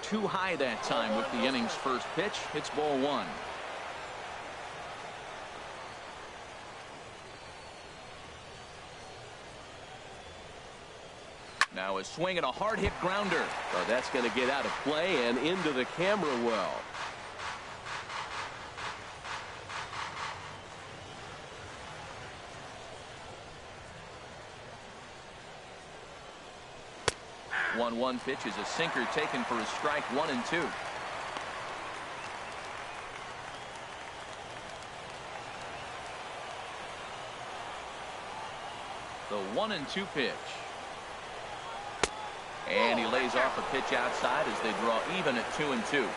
Too high that time with the inning's first pitch. It's ball 1. Now a swing and a hard hit grounder. Well, that's going to get out of play and into the camera well. 1-1 pitch is a sinker taken for a strike, 1-2. The 1-2 pitch. And he lays off a pitch outside as they draw even at 2-2.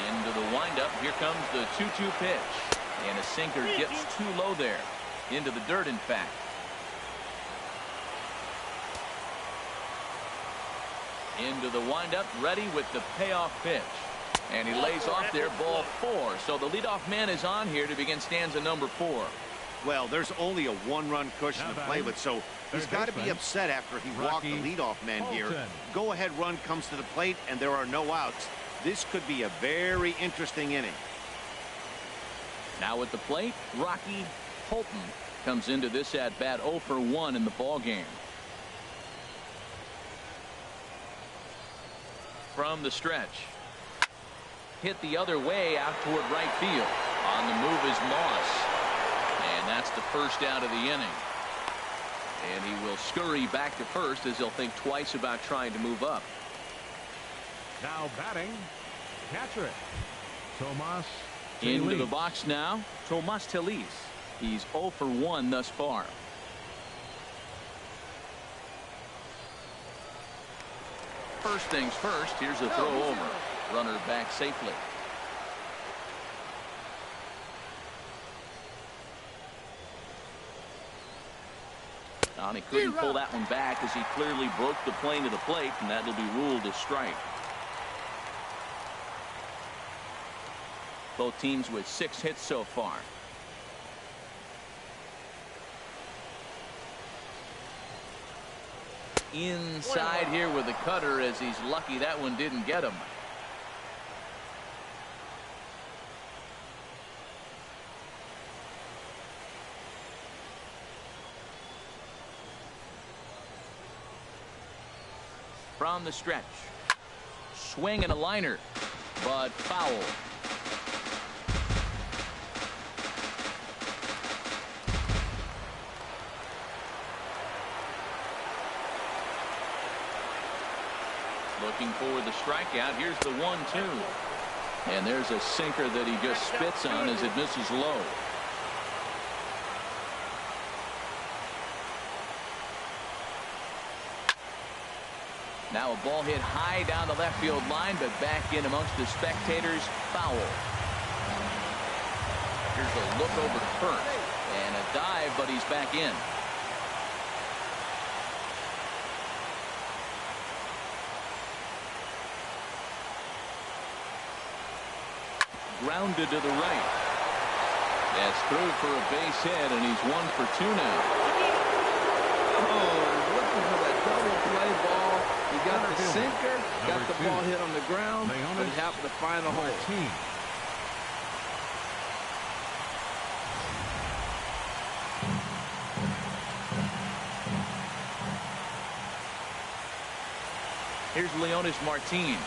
Into the windup. Here comes the 2-2 pitch. And a sinker dips too low there. Into the dirt, in fact. Into the windup, ready with the payoff pitch. And he lays off there, ball 4. So the leadoff man is on here to begin stanza number 4. Well, there's only a 1-run cushion to play with, so he's got to be upset after he walked the leadoff man here. Go-ahead run comes to the plate, and there are no outs. This could be a very interesting inning. Now at the plate, Rocky Holton comes into this at-bat 0 for 1 in the ballgame. From the stretch. Hit the other way out toward right field. On the move is Moss. And that's the first out of the inning. And he will scurry back to first as he'll think twice about trying to move up. Now batting, catcher, Tomas. Into the box now, Tomas STELIS. He's 0 for 1 thus far. First things first, here's a throw over. Runner back safely. And he couldn't pull that one back as he clearly broke the plane to the plate, and that'll be ruled a strike. Both teams with 6 hits so far. Inside here with the cutter as he's lucky that one didn't get him. From the stretch. Swing and a liner, but foul. Looking for the strikeout. Here's the 1-2. And there's a sinker that he just spits on as it misses low. Now a ball hit high down the left field line, but back in amongst the spectators. Foul. Here's a look over to first. And a dive, but he's back in. Grounded to the right. That's through for a base hit, and he's 1 for 2 now. Oh, looking for that double play ball. He got the sinker, got the ball hit on the ground, but he happened to find a hole. Here's Leonys Martin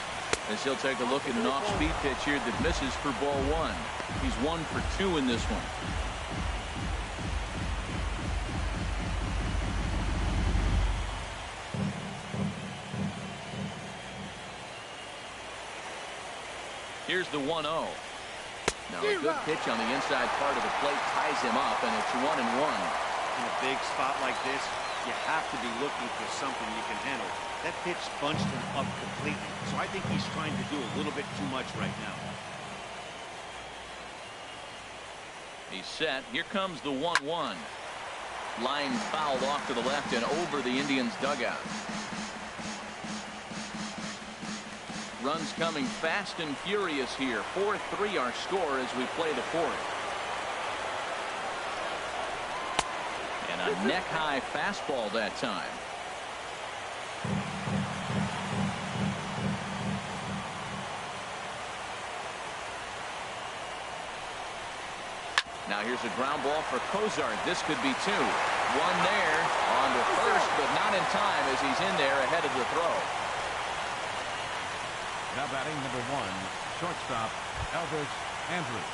as he'll take a look at an off-speed pitch here that misses for ball 1. He's 1 for 2 in this one. Here's the 1-0. Now a good pitch on the inside part of the plate ties him up, and it's 1-1. In a big spot like this, you have to be looking for something you can handle. That pitch bunched him up completely, so I think he's trying to do a little bit too much right now. He's set. Here comes the 1-1. Line fouled off to the left and over the Indians' dugout. Runs coming fast and furious here. 4-3 our score as we play the 4th. And a neck-high fastball that time. Now here's a ground ball for COZART. This could be 2. 1 there on to first, but not in time as he's in there ahead of the throw. Now batting number 1, shortstop Elvis Andrus.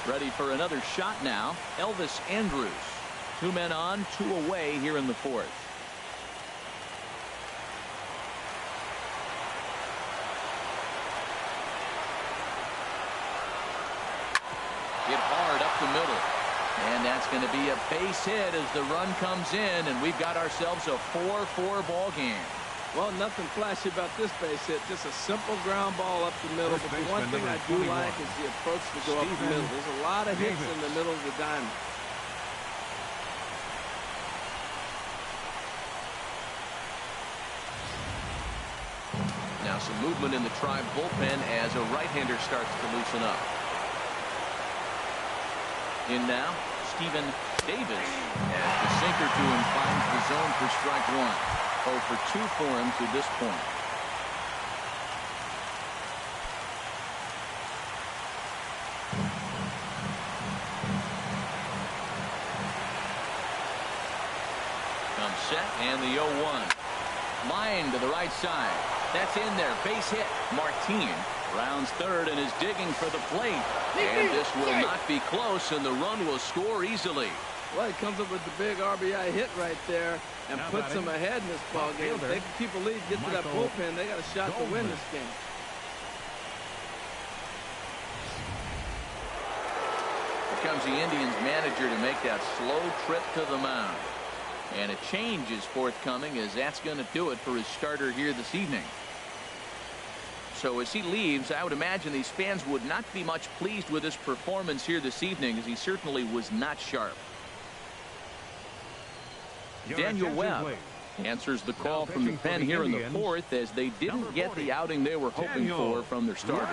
Ready for another shot now. Elvis Andrus. 2 men on, 2 away here in the 4th. Hit hard up the middle. And that's going to be a base hit as the run comes in, and we've got ourselves a 4-4 ball game. Well, nothing flashy about this base hit. Just a simple ground ball up the middle. But the one thing I do like is the approach to go up the middle. There's a lot of hits in the middle of the diamond. Now some movement in the Tribe bullpen as a right-hander starts to loosen up. In now, Stephen Davis as the sinker to him finds the zone for strike 1. 0 for 2 for him to this point. Comes set and the 0-1. Line to the right side. That's in there. Base hit. Martin rounds third and is digging for the plate. And this will not be close, and the run will score easily. Well, he comes up with the big RBI hit right there and puts them ahead in this ball game. If they can keep a lead, get to that bullpen, they got a shot to win this game. Here comes the Indians manager to make that slow trip to the mound. And a change is forthcoming, as that's going to do it for his starter here this evening. So as he leaves, I would imagine these fans would not be much pleased with his performance here this evening, as he certainly was not sharp. Daniel Webb answers the call from the pen here in the 4th, as they didn't get the outing they were hoping for from their starter.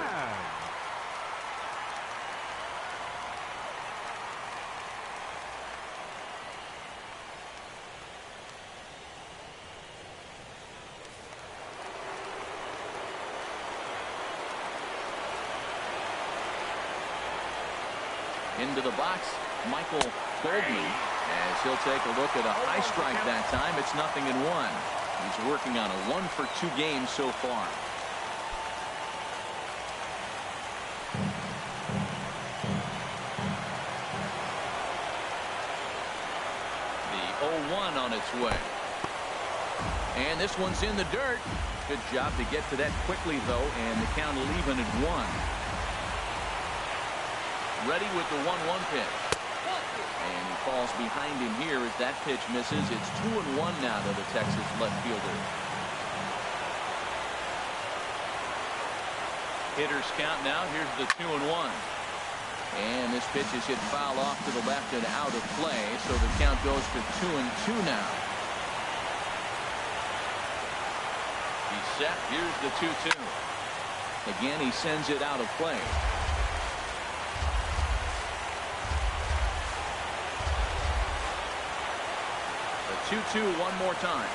Into the box, Michael Goldman, as he'll take a look at a high strike that time. It's 0-1. He's working on a 1 for 2 game so far. The 0-1 on its way. And this one's in the dirt. Good job to get to that quickly, though, and the count will even at 1. Ready with the 1-1 pitch. And he falls behind him here as that pitch misses. It's 2-1 now to the Texas left fielder. Hitters count now. Here's the 2-1. And this pitch is hit foul off to the left and out of play. So the count goes to 2-2 now. He's set. Here's the 2-2. Again, he sends it out of play. The 2-2 one more time.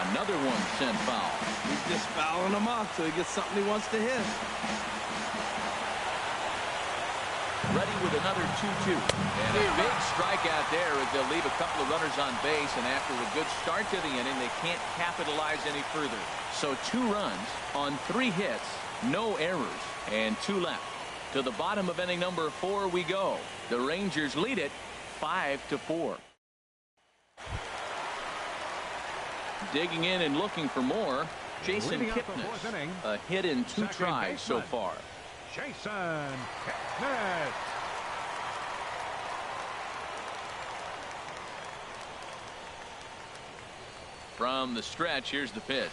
Another one sent foul. He's just fouling them off so he gets something he wants to hit. Ready with another 2-2. And a big strikeout there as they'll leave a couple of runners on base, and after a good start to the inning, they can't capitalize any further. So 2 runs on 3 hits, no errors, and 2 left. To the bottom of inning number 4 we go. The Rangers lead it 5-4. Digging in and looking for more, Jason Kipnis. A hit in 2 tries so far. Jason Kipnis. From the stretch, here's the pitch.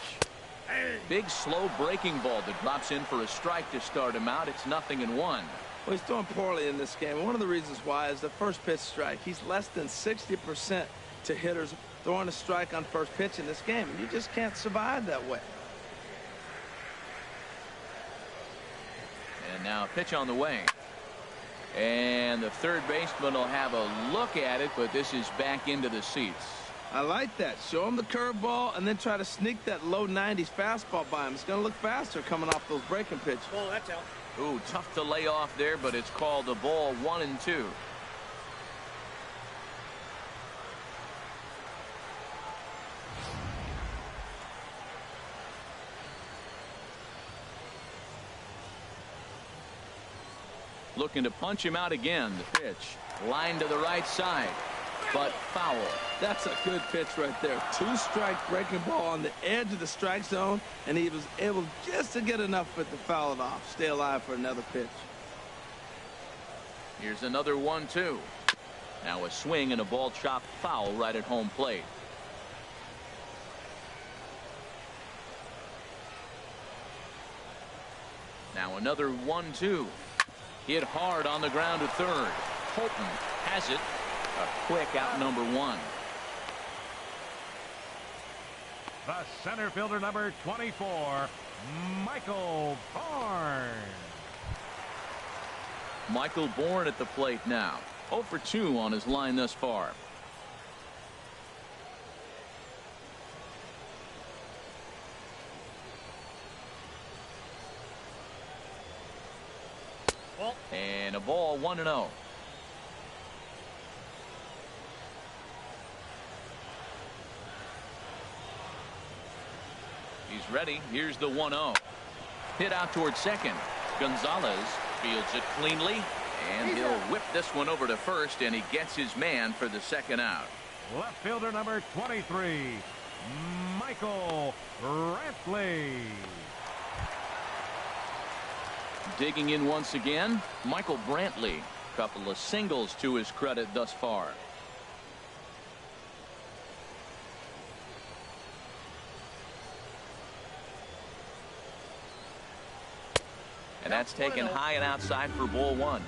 Big slow breaking ball that drops in for a strike to start him out. It's 0-1. Well, he's throwing poorly in this game. One of the reasons why is the first pitch strike. He's less than 60% to hitters throwing a strike on first pitch in this game. You just can't survive that way. And now a pitch on the way. And the third baseman will have a look at it, but this is back into the seats. I like that. Show him the curveball and then try to sneak that low 90s fastball by him. It's going to look faster coming off those breaking pitches. Oh, that's out. Ooh, tough to lay off there, but it's called the ball 1-2. Looking to punch him out again. The pitch. Line to the right side. but foul. That's a good pitch right there. 2-strike breaking ball on the edge of the strike zone, and he was able just to get enough for it to foul it off. Stay alive for another pitch. Here's another 1-2. Now a swing and a ball chopped foul right at home plate. Now another 1-2. Hit hard on the ground to third. Holton has it. A quick out number 1. The center fielder, number 24, Michael BOURN. Michael BOURN at the plate now. 0 for 2 on his line thus far. And a ball, 1-0. He's ready. Here's the 1-0. Hit out towards second. Gonzalez fields it cleanly, and he'll whip this one over to first, and he gets his man for the second out. Left fielder, number 23, Michael Brantley. Digging in once again, Michael Brantley. Couple of singles to his credit thus far. And that's taken high and outside for ball 1.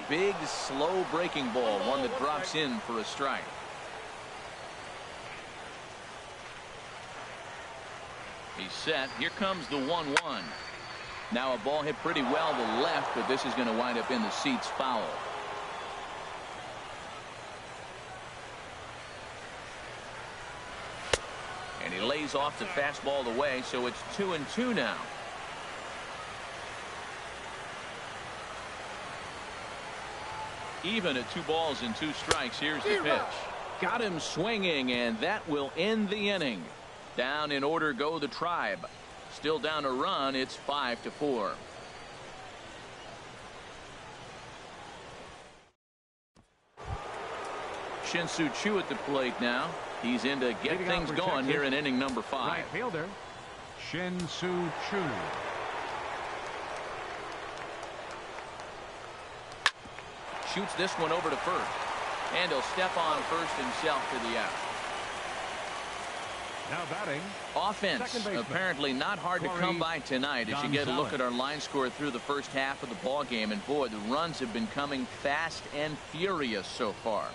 Big, slow breaking ball, one that drops in for a strike. He's set. Here comes the 1-1. Now a ball hit pretty well to left, but this is going to wind up in the seats foul. And he lays off the fastball away, so it's 2-2 now. Even at 2 balls and 2 strikes. Here's the pitch. Got him swinging, and that will end the inning. Down in order go the Tribe. Still down a run. It's 5-4. Shin-Soo Choo at the plate now. He's in to get things going here in inning number 5. Right fielder, Shin-Soo Choo. Shoots this one over to first. And he'll step on first himself for the out. Now batting. Offense apparently not hard to come by tonight as you get a look at our line score through the first half of the ball game. And boy, the runs have been coming fast and furious so far.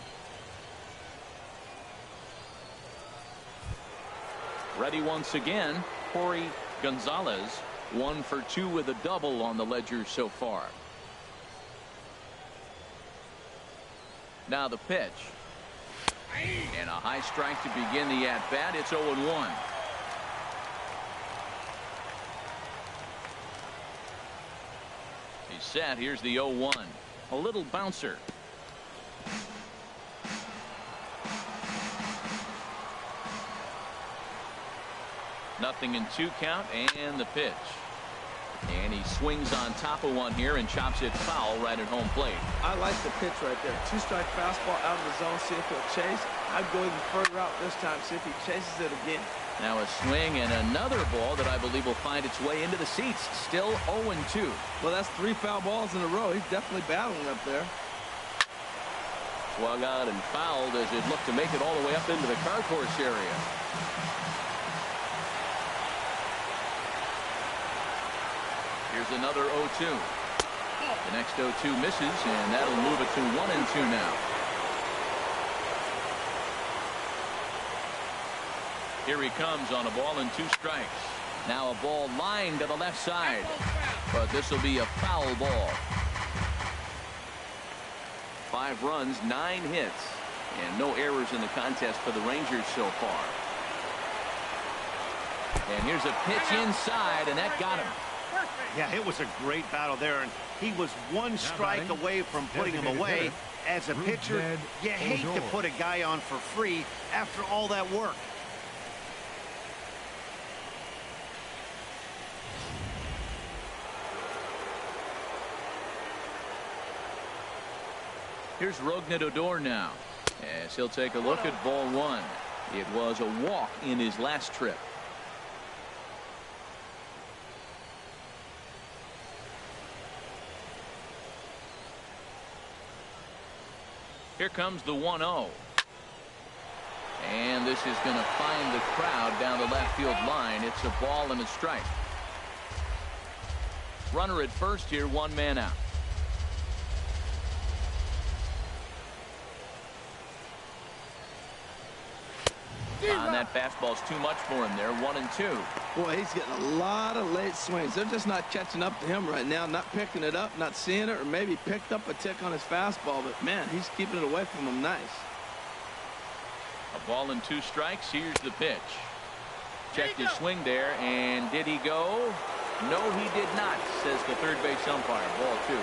Ready once again, Corey Gonzalez. 1 for 2 with a double on the ledger so far. Now the pitch. And a high strike to begin the at-bat. It's 0-1. He's set. Here's the 0-1. A little bouncer. Nothing in 2 count, and the pitch. And he swings on top of one here and chops it foul right at home plate. I like the pitch right there. 2-strike fastball out of the zone. See if he'll chase. I'd go even further out this time. See if he chases it again. Now a swing and another ball that I believe will find its way into the seats. Still 0-2. Well, that's 3 foul balls in a row. He's definitely battling up there. Swung on and fouled as it looked to make it all the way up into the concourse area. Here's another 0-2. The next 0-2 misses, and that'll move it to 1-2 now. Here he comes on a ball and 2 strikes. Now a ball lined to the left side, but this will be a foul ball. 5 runs, 9 hits, and no errors in the contest for the Rangers so far. And here's a pitch inside, and that got him. Yeah, it was a great battle there, and he was 1 strike away from putting him away. As a pitcher, you hate to put a guy on for free after all that work. Here's ROUGNED ODOR now, as he'll take a look at ball one. It was a walk in his last trip. Here comes the 1-0. And this is going to find the crowd down the left field line. It's a ball and a strike. Runner at first here, one man out. And that fastball's too much for him there. 1-2. Boy, he's getting a lot of late swings. They're just not catching up to him right now, not picking it up, not seeing it, or maybe picked up a tick on his fastball. But, man, he's keeping it away from him nice. A ball and 2 strikes. Here's the pitch. Checked his swing there, and did he go? No, he did not, says the third base umpire. Ball 2.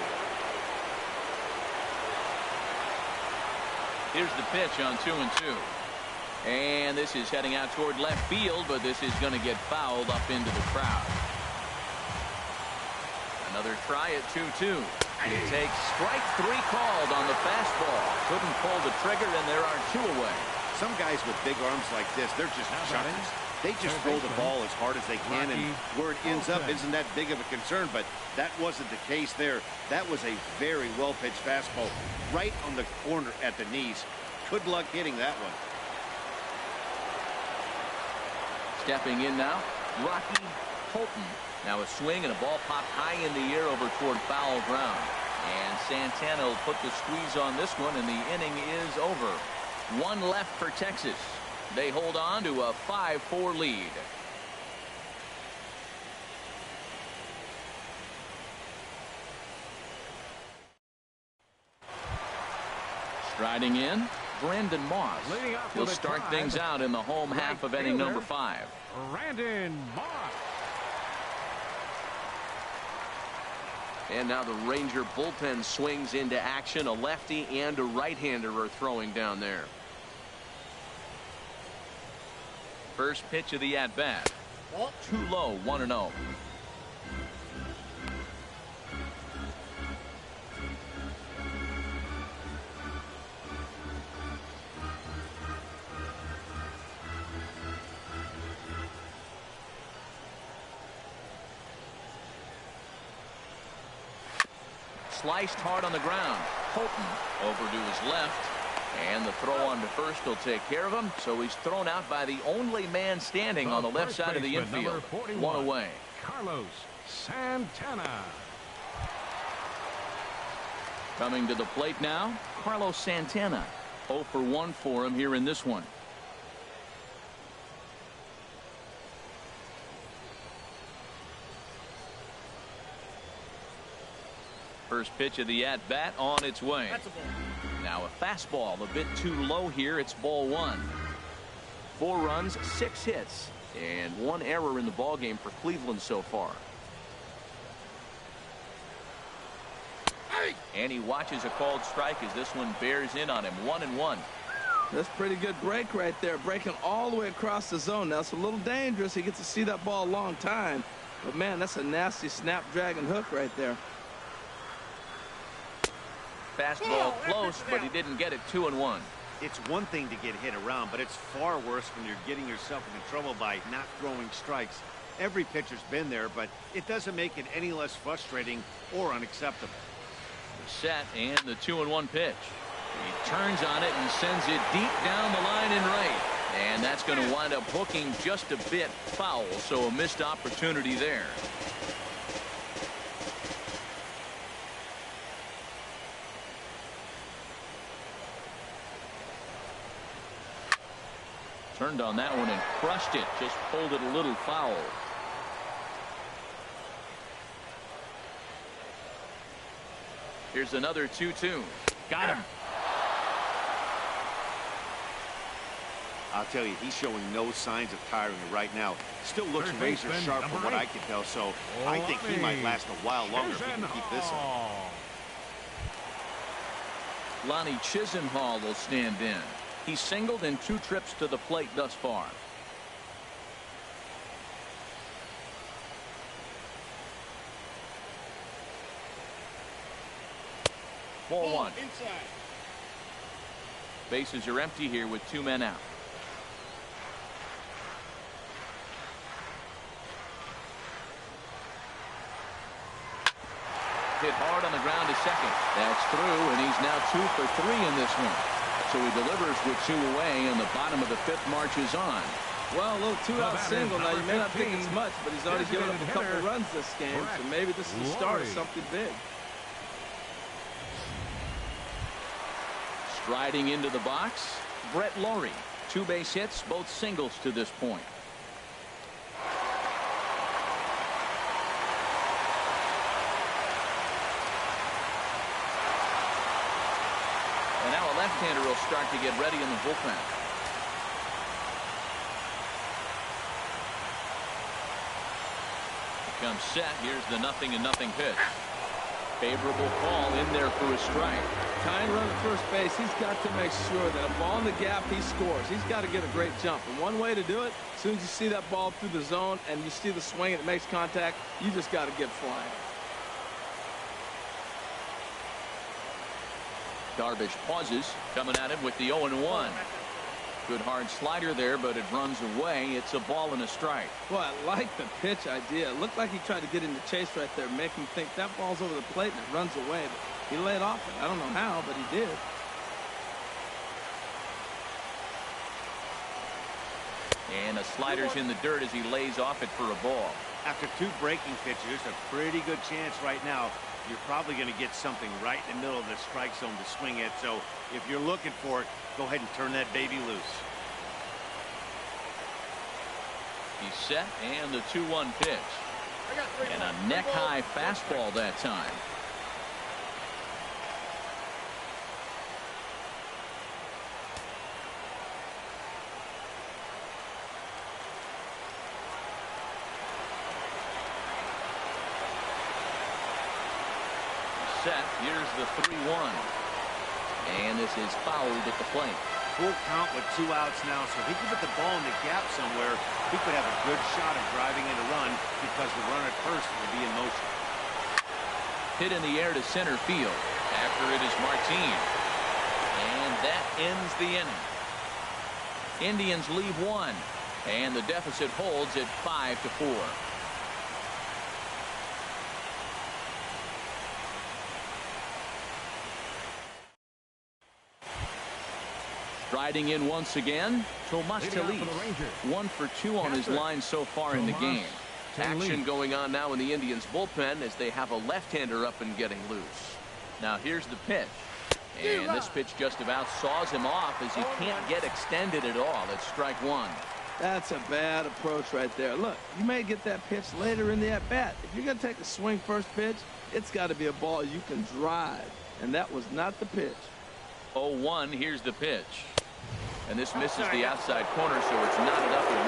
Here's the pitch on 2-2. And this is heading out toward left field, but this is going to get fouled up into the crowd. Another try at 2-2. He takes strike 3 called on the fastball. Couldn't pull the trigger, and there are 2 away. Some guys with big arms like this, they're just chuckers. They just throw the ball as hard as they can, and where it ends up isn't that big of a concern, but that wasn't the case there. That was a very well-pitched fastball right on the corner at the knees. Good luck hitting that one. Stepping in now, HOLTON. Now a swing and a ball popped high in the air over toward foul ground. And Santana will put the squeeze on this one, and the inning is over. 1 left for Texas. They hold on to a 5-4 lead. Striding in, Brandon Moss. He'll start things out in the home half of inning number 5. Brandon Moss. And now the Ranger bullpen swings into action. A lefty and a right-hander are throwing down there. First pitch of the at-bat. Too low, 1-0. Sliced hard on the ground. HOLTON over to his left. And the throw on to first will take care of him. So he's thrown out by the only man standing on the left side of the infield. 1 away. Carlos Santana. Coming to the plate now, Carlos Santana. 0 for 1 for him here in this one. First pitch of the at-bat on its way. Now a fastball a bit too low here. It's ball 1. 4 runs, 6 hits, and 1 error in the ballgame for Cleveland so far. And he watches a called strike as this one bears in on him. 1-1. That's pretty good break right there, breaking all the way across the zone. Now it's a little dangerous. He gets to see that ball a long time, but man, that's a nasty snap-dragon hook right there. Fastball close, but he didn't get it. 2-1. It's one thing to get hit around, but it's far worse when you're getting yourself into trouble by not throwing strikes. Every pitcher's been there, but it doesn't make it any less frustrating or unacceptable. Set and the 2-1 pitch. He turns on it and sends it deep down the line and right. And that's going to wind up hooking just a bit foul, so a missed opportunity there. Turned on that one and crushed it. Just pulled it a little foul. Here's another 2-2. Got him. I'll tell you, he's showing no signs of tiring right now. Still looks razor sharp from what I can tell, so I think he might last a while longer if we can keep this up. Lonnie Chisenhall will stand in. He's singled in 2 trips to the plate thus far. Ball 1. Bases are empty here with 2 men out. Hit hard on the ground to second. That's through, and he's now 2 for 3 in this one. So he delivers with 2 away, and the bottom of the 5th marches on. Well, a little 2-out single. Now, you may not think it's much, but he's already given up a couple runs this game, so maybe this is the start of something big. Striding into the box, Brett Lawrie. 2 base hits, both singles to this point. And now a left-hander will start to get ready in the bullpen. Comes set. Here's the 0-0 pitch. Favorable call in there for a strike. Tying run at first base, he's got to make sure that a ball in the gap, he scores. He's got to get a great jump. And one way to do it, as soon as you see that ball through the zone and you see the swing and it makes contact, you just got to get flying. Darvish pauses, coming at him with the 0-1. Good hard slider there, but it runs away. It's a ball and a strike. Well, I like the pitch idea. It looked like he tried to get into chase right there, make him think that ball's over the plate and it runs away. But he laid off it. I don't know how, but he did. And the slider's in the dirt as he lays off it for a ball. After 2 breaking pitches, there's a pretty good chance right now you're probably going to get something right in the middle of the strike zone to swing at. So if you're looking for it, go ahead and turn that baby loose. He's set, and the 2-1 pitch. And a neck-high fastball that time. Set. Here's the 3-1. And this is fouled at the plate. Full count with 2 outs now, so if he could put the ball in the gap somewhere, he could have a good shot of driving in a run because the runner at first will be in motion. Hit in the air to center field. After it is Martin. And that ends the inning. Indians leave 1. And the deficit holds at 5-4. Striding in once again, Tomas. 1 for 2 on his line so far in the game. Action going on now in the Indians bullpen as they have a left-hander up and getting loose. Now here's the pitch. And this pitch just about saws him off as he can't get extended at all. It's strike 1. That's a bad approach right there. Look, you may get that pitch later in the at-bat. If you're going to take a swing first pitch, it's got to be a ball you can drive. And that was not the pitch. 0-1, here's the pitch. And this misses the outside corner, so it's knotted up at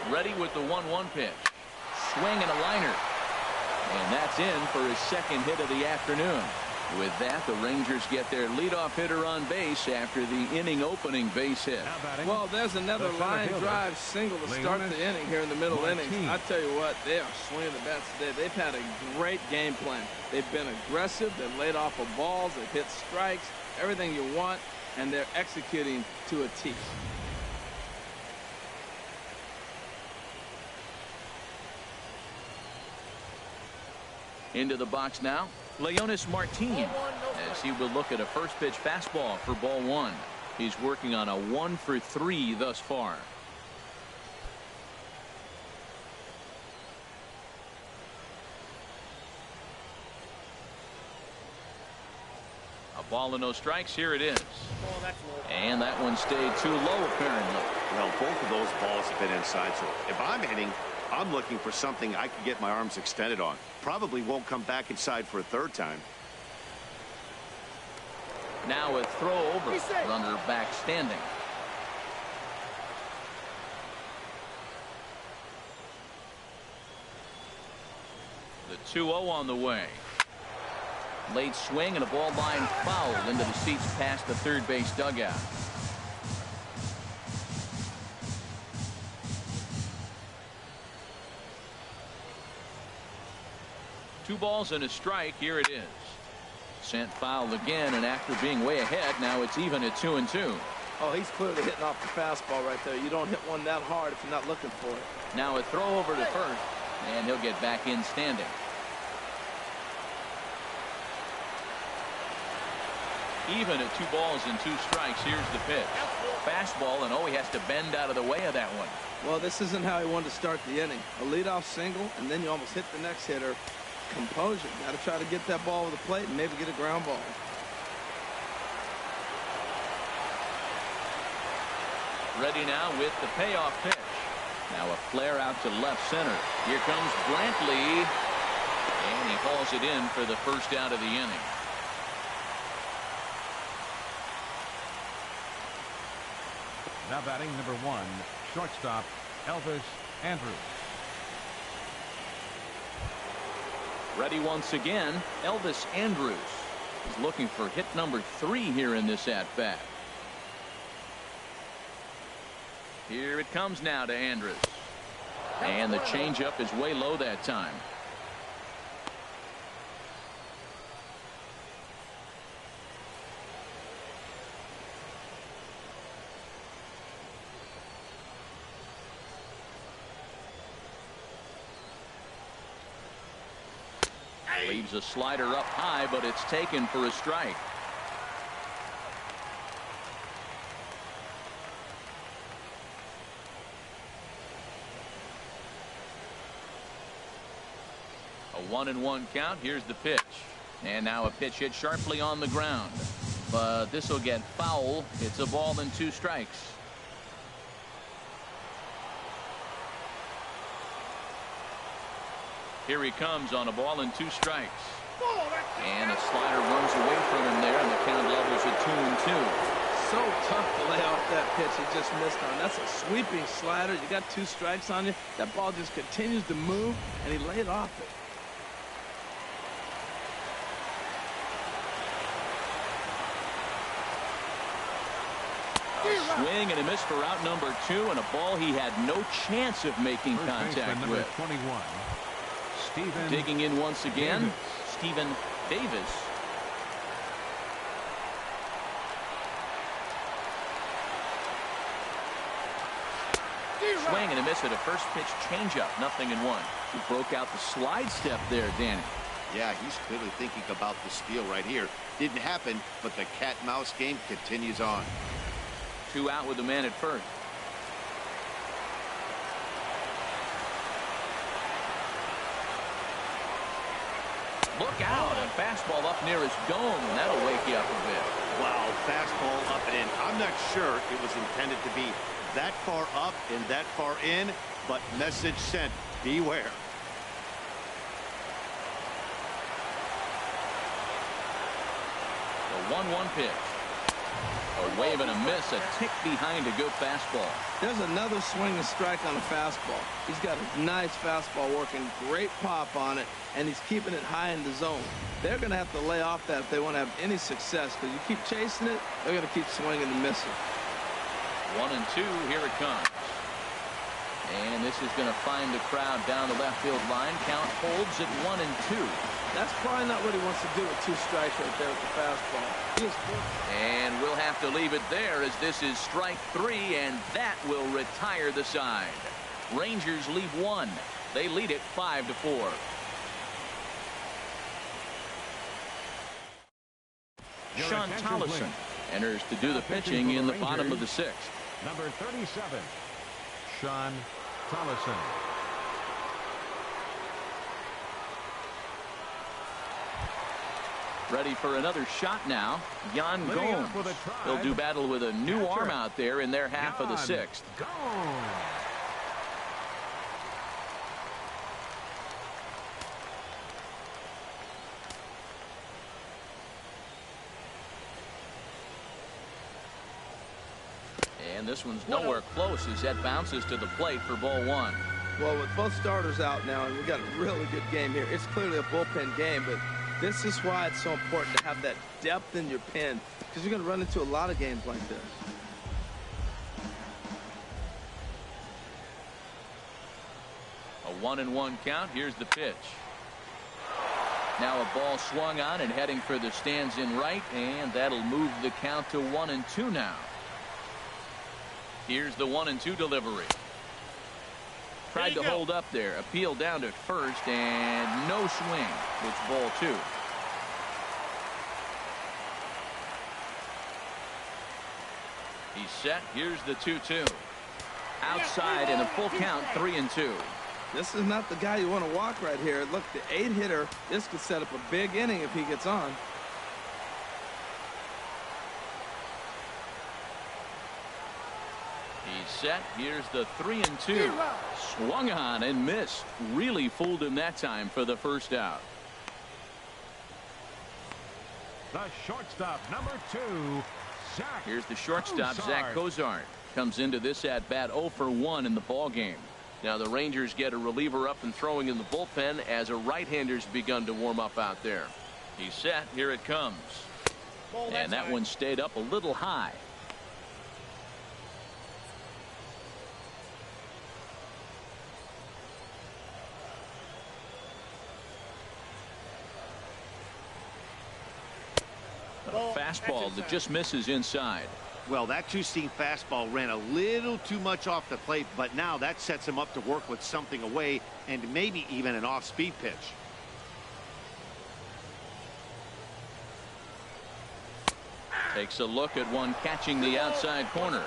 1-1. Ready with the 1-1 pitch. Swing and a liner. And that's in for his 2nd hit of the afternoon. With that, the Rangers get their leadoff hitter on base after the inning opening base hit. Well, there's another line drive single to start the inning here in the middle innings. I tell you what, they are swinging the bats today. They've had a great game plan. They've been aggressive. They've laid off of balls. They've hit strikes, everything you want, and they're executing to a T. Into the box now, LEONYS Martin, as he will look at a first pitch fastball for ball 1. He's working on a 1 for 3 thus far. A ball and no strikes. Here it is. And that one stayed too low, apparently. Well, both of those balls have been inside, so if I'm hitting, I'm looking for something I can get my arms extended on. Probably won't come back inside for a 3rd time. Now a throw over. Runner back standing. The 2-0 on the way. Late swing and a ball line foul into the seats past the 3rd base dugout. 2 balls and a strike. Here it is. Sent foul again, and after being way ahead, now it's even at 2-2. Oh, he's clearly hitting off the fastball right there. You don't hit one that hard if you're not looking for it. Now a throw over to first, and he'll get back in standing. Even at 2 balls and 2 strikes. Here's the pitch. Fastball, and he has to bend out of the way of that one. Well, this isn't how he wanted to start the inning. A leadoff single, and then you almost hit the next hitter. Composure. Got to try to get that ball over the plate and maybe get a ground ball. Ready now with the payoff pitch. Now a flare out to left center. Here comes Brantley, and he hauls it in for the first out of the inning. Now batting number 1, shortstop Elvis Andrus. Ready once again, Elvis Andrus is looking for hit number 3 here in this at bat. Here it comes now to Andrus, and the changeup is way low that time. Leaves a slider up high, but it's taken for a strike. A 1-1 count. Here's the pitch, and now a pitch hit sharply on the ground, but this will get foul. It's a ball and 2 strikes. Here he comes on a ball and 2 strikes. And a slider runs away from him there, and the count levels at 2-2. So tough to lay off that pitch he just missed on. That's a sweeping slider. You got 2 strikes on you. That ball just continues to move, and he laid off it. Swing and a miss for out number 2, and a ball he had no chance of making contact number with. 21. Stephen Digging in once again, Davis. Stephen Davis. Swing and a miss at a first pitch changeup. 0-1. He broke out the slide step there, Danny. Yeah, he's clearly thinking about the steal right here. Didn't happen, but the cat-mouse game continues on. 2 out with the man at first. Look out, a fastball up near his dome, and that'll wake you up a bit. Wow, fastball up and in. I'm not sure it was intended to be that far up and that far in, but message sent, beware. The 1-1 pitch. A wave and a miss, a tick behind a good fastball. There's another swing and strike on a fastball. He's got a nice fastball working, great pop on it, and he's keeping it high in the zone. They're going to have to lay off that if they want to have any success, because you keep chasing it, they're going to keep swinging and missing. 1-2, here it comes. And this is going to find the crowd down the left field line. Count holds at 1-2. That's probably not what he wants to do with 2 strikes right there with the fastball. And we'll have to leave it there, as this is strike 3, and that will retire the side. Rangers leave 1. They lead it 5-4. Sean Tollison enters to do the pitching in the bottom of the 6th. Number 37, Sean Tollison. Ready for another shot now. Jan Gomes. They'll do battle with a new arm out there in their half of the 6th. And this one's nowhere close as that bounces to the plate for ball 1. Well, with both starters out now, and we got a really good game here. It's clearly a bullpen game, but this is why it's so important to have that depth in your pen, because you're going to run into a lot of games like this. A 1-1 count. Here's the pitch. Now a ball swung on and heading for the stands in right, and that'll move the count to 1-2 now. Here's the 1-2 delivery. Tried to hold up there. Appeal down to first, and no swing. It's ball 2. He's set. Here's the 2-2. Outside and a full count, 3-2. This is not the guy you want to walk right here. Look, the 8-hitter, this could set up a big inning if he gets on. He's set. Here's the 3-2. Swung on and missed. Really fooled him that time for the first out. The shortstop, number 2, ZACK. Here's the shortstop, ZACK COZART. Comes into this at bat 0 for 1 in the ball game. Now the Rangers get a reliever up and throwing in the bullpen as a right-hander's begun to warm up out there. He's set. Here it comes. And that one stayed up a little high. A fastball that just misses inside. Well, that two-seam fastball ran a little too much off the plate, but now that sets him up to work with something away and maybe even an off-speed pitch. Takes a look at one catching the outside corner.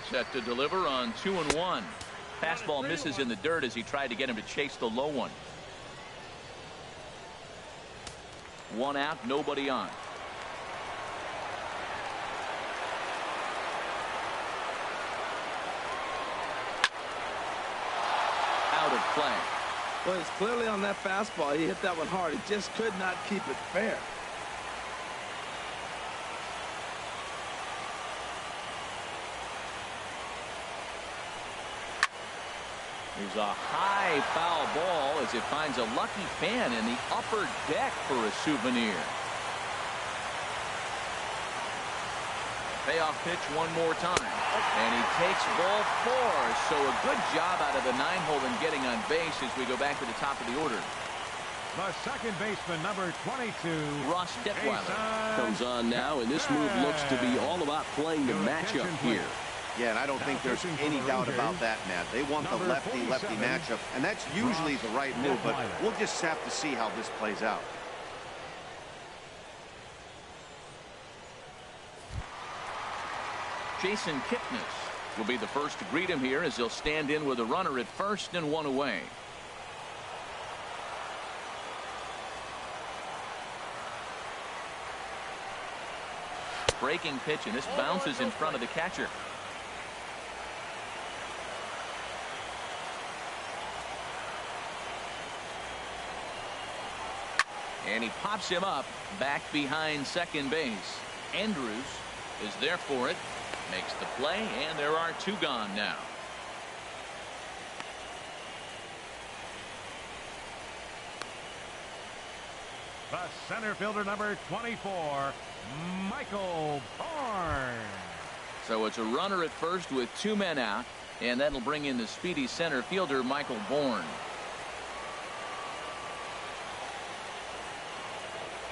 Set to deliver on 2-1. Fastball misses in the dirt as he tried to get him to chase the low one. One out, nobody on. Out of play. Well, it's clearly on that fastball. He hit that one hard. He just could not keep it fair. Here's a high foul ball as it finds a lucky fan in the upper deck for a souvenir. Payoff pitch one more time. And he takes ball 4. So a good job out of the 9-hole in getting on base as we go back to the top of the order. The second baseman, number 22, Ross Detweiler comes on now, and this move looks to be all about playing the matchup here. Yeah, and I don't think there's any doubt about that, Matt. They want the lefty-lefty matchup, and that's usually the right move, but we'll just have to see how this plays out. Jason Kipnis will be the first to greet him here as he'll stand in with a runner at first and one away. Breaking pitch, and this bounces in front of the catcher. And he pops him up back behind second base. Andrews is there for it. Makes the play, and there are 2 gone now. The center fielder, number 24, Michael BOURN. So it's a runner at first with 2 men out, and that'll bring in the speedy center fielder, Michael BOURN.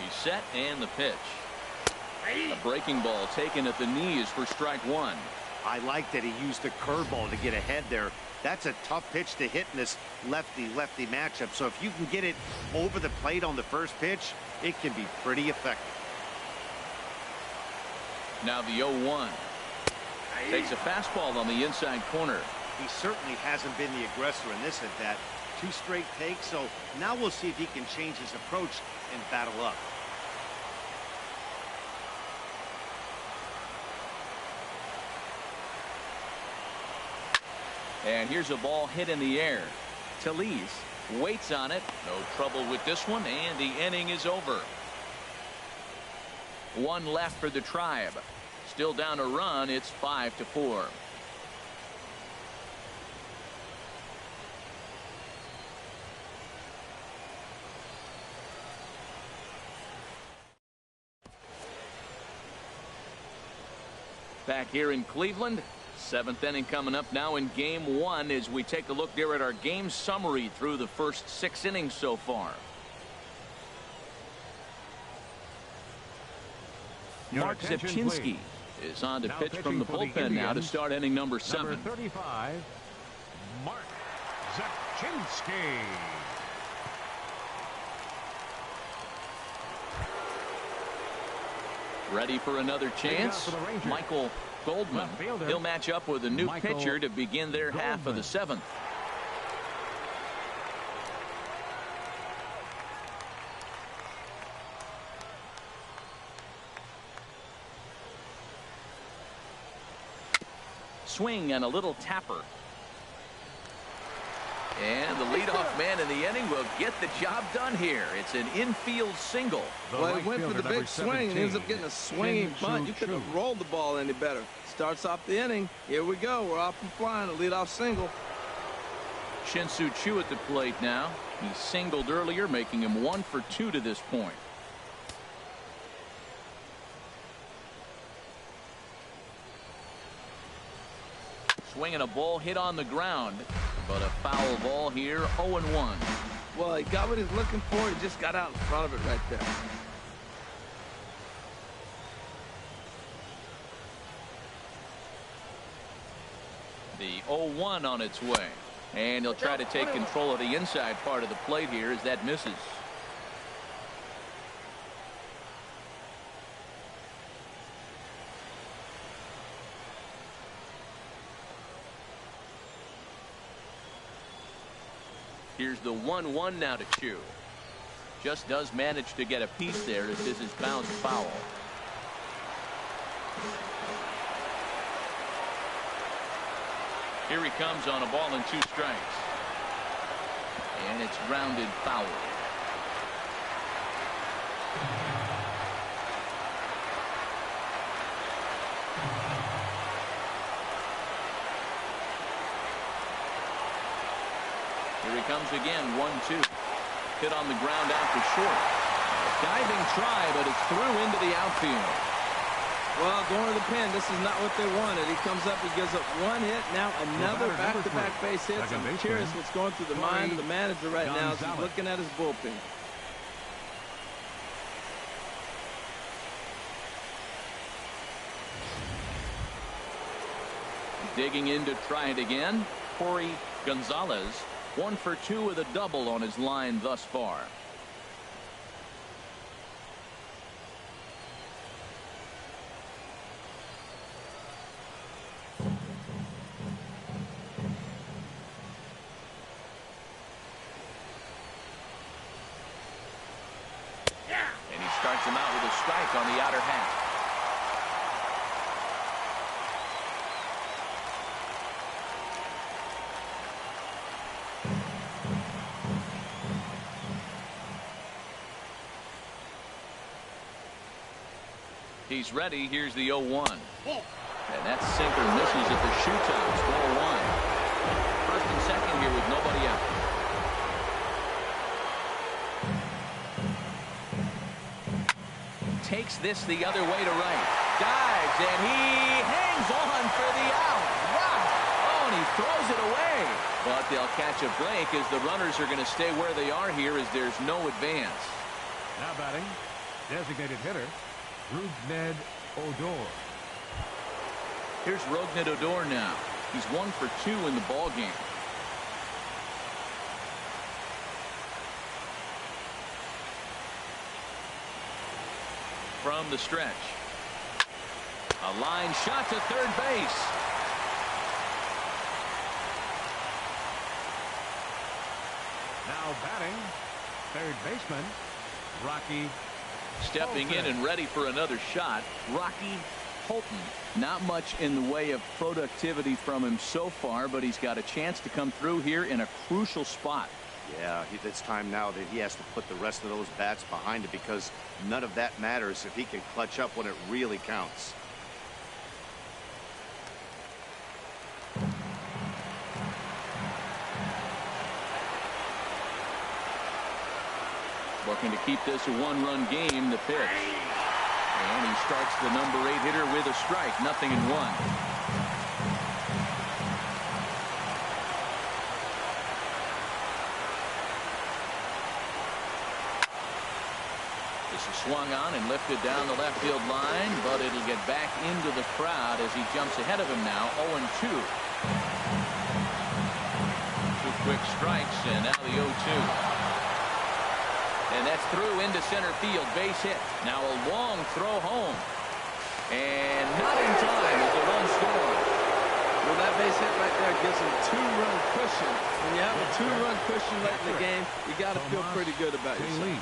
He's set, and the pitch. A breaking ball taken at the knees for strike 1. I like that he used the curveball to get ahead there. That's a tough pitch to hit in this lefty-lefty matchup. So if you can get it over the plate on the first pitch, it can be pretty effective. Now the 0-1. Takes a fastball on the inside corner. He certainly hasn't been the aggressor in this at bat. 2 straight takes, so now we'll see if he can change his approach and battle up. And here's a ball hit in the air. TOMAS waits on it. No trouble with this one, and the inning is over. 1 left for the Tribe. Still down a run. It's 5-4. Back here in Cleveland, 7th inning coming up now in game 1 as we take a look there at our game summary through the first 6 innings so far. Mark Zepchinski is on to pitch from the bullpen now to start inning number 7. Number 35, Mark Zepchinski. Ready for another chance. Michael Goldman. He'll match up with a new pitcher to begin their half of the 7th. Swing and a little tapper. And the leadoff man in the inning will get the job done here. It's an infield single. Well, he went for the big swing and ends up getting a swinging bunt. You couldn't have rolled the ball any better. Starts off the inning. Here we go. We're off and flying. A leadoff single. Shin-Soo Choo at the plate now. He singled earlier, making him 1 for 2 to this point. Swinging a ball hit on the ground, but a foul ball here, 0-1. Well, he got what he's looking for. He just got out in front of it right there. The 0-1 on its way, and he'll try to take control of the inside part of the plate here as that misses. Here's the 1-1 now to Choo. Just does manage to get a piece there as this is bounced foul. Here he comes on a ball and 2 strikes. And it's grounded foul. Here he comes again, 1-2. Hit on the ground out to short. Diving try, but it's through into the outfield. Well, going to the pen, this is not what they wanted. He comes up, he gives up 1 hit, now another back-to-back base hits. I'm curious what's going through the mind of the manager right now as he's looking at his bullpen. Digging in to try it again, Corey Gonzalez. 1 for 2 with a double on his line thus far. And he starts him out with a strike on the outer half. He's ready. Here's the 0-1. And that sinker misses at the shoe tops. Ball 1. First and second here with nobody out. Takes this the other way to right. Dives, and he hangs on for the out. Wow. Oh, and he throws it away. But they'll catch a break as the runners are going to stay where they are here as there's no advance. Now batting, designated hitter, ROUGNED ODOR. Here's ROUGNED ODOR now. He's 1 for 2 in the ball game. From the stretch. A line shot to third base. Now batting, third baseman, Rocky. Stepping in and ready for another shot, Rocky HOLTON. Not much in the way of productivity from him so far, but he's got a chance to come through here in a crucial spot. Yeah, it's time now that he has to put the rest of those bats behind it because none of that matters if he can clutch up when it really counts. Looking to keep this a 1-run game. The pitch. And he starts the number 8 hitter with a strike. 0-1. This is swung on and lifted down the left field line, but it'll get back into the crowd as he jumps ahead of him now. 0-2. 2 quick strikes, and now the 0-2. And that's through into center field. Base hit. Now a long throw home. And not in time as the run scored. Well, that base hit right there gives him 2-run cushion. When you have a 2-run cushion late in the game, you got to feel pretty good about yourself.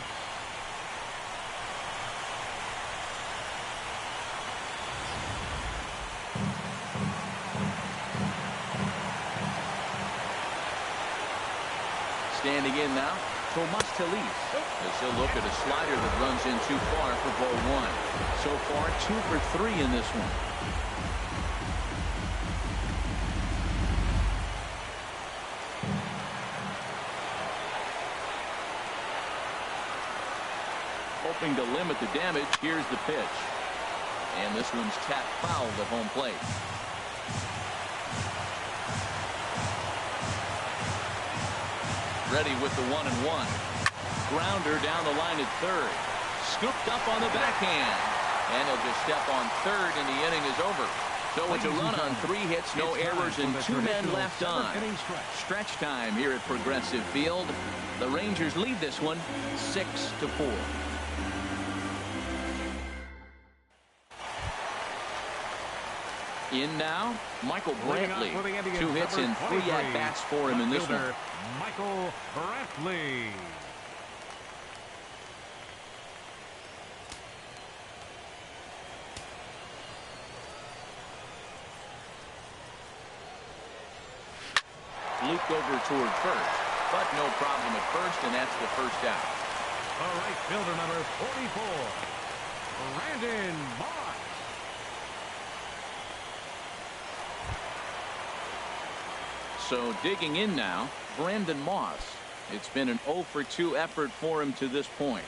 Standing in now, Tomas as he'll look at a slider that runs in too far for ball 1. So far, 2 for 3 in this one. Hoping to limit the damage, here's the pitch. And this one's tapped foul at home plate. Ready with the 1-1. Grounder down the line at third. Scooped up on the backhand. And he'll just step on third, and the inning is over. So it's a run on 3 hits, no errors, and 2 men left on. Stretch time here at Progressive Field. The Rangers lead this one 6-4. In now, Michael Brantley. 2 hits and 3 at-bats for him in this one. Michael Brantley. Looped over toward first, but no problem at first, and that's the first out. The right fielder, number 44, Brandon Moss. So digging in now, Brandon Moss. It's been an 0 for 2 effort for him to this point.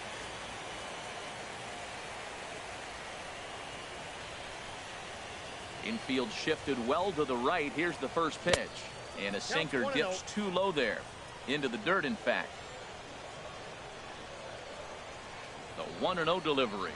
Infield shifted well to the right. Here's the first pitch. And a sinker dips too low there. Into the dirt, in fact. The 1-0 delivery.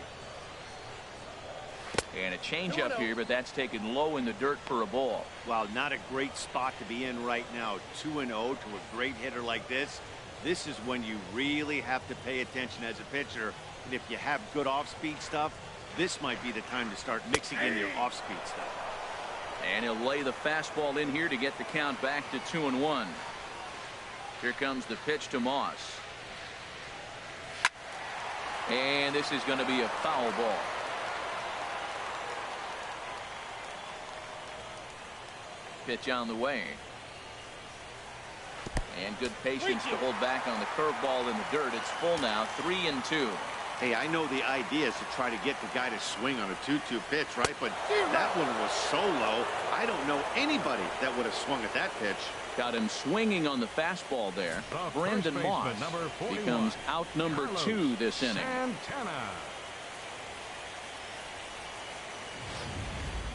And a changeup here, but that's taken low in the dirt for a ball. Wow, not a great spot to be in right now. 2-0 to a great hitter like this. This is when you really have to pay attention as a pitcher. And if you have good off-speed stuff, this might be the time to start mixing in your off-speed stuff. And he'll lay the fastball in here to get the count back to 2-1. Here comes the pitch to Moss. And this is going to be a foul ball. Pitch on the way. And good patience to hold back on the curveball in the dirt. It's full now, 3-2. Hey, I know the idea is to try to get the guy to swing on a 2-2 pitch, right? But that one was so low, I don't know anybody that would have swung at that pitch. Got him swinging on the fastball there. Brandon Moss becomes out number 2 this inning. Santana.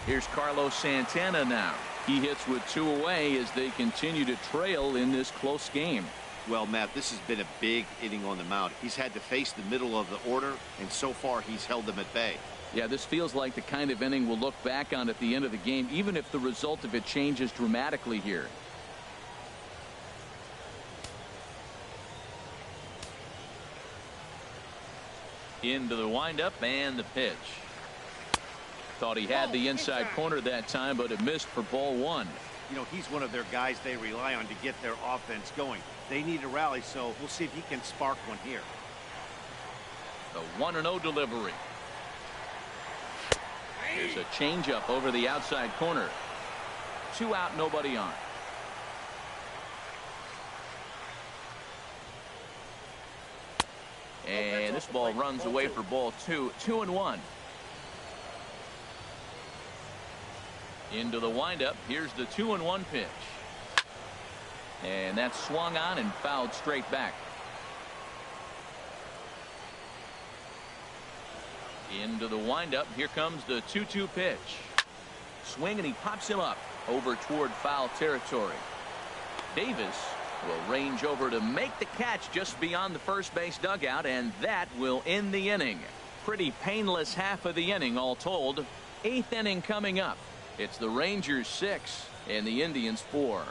Here's Carlos Santana now. He hits with 2 away as they continue to trail in this close game. Well, Matt, this has been a big inning on the mound. He's had to face the middle of the order, and so far he's held them at bay. Yeah, this feels like the kind of inning we'll look back on at the end of the game, even if the result of it changes dramatically here. Into the windup and the pitch. Thought he had the inside corner that time, but it missed for ball 1. You know, he's one of their guys they rely on to get their offense going. They need a rally, so we'll see if he can spark one here. The 1-0 delivery. There's a changeup over the outside corner. 2 out, nobody on. And this ball runs away for ball 2. 2-1. Into the windup. Here's the 2-1 pitch. And that's swung on and fouled straight back. Into the windup. Here comes the 2-2 pitch. Swing, and he pops him up over toward foul territory. Davis will range over to make the catch just beyond the first base dugout, and that will end the inning. Pretty painless half of the inning all told. 8th inning coming up. It's the Rangers 6 and the Indians 4.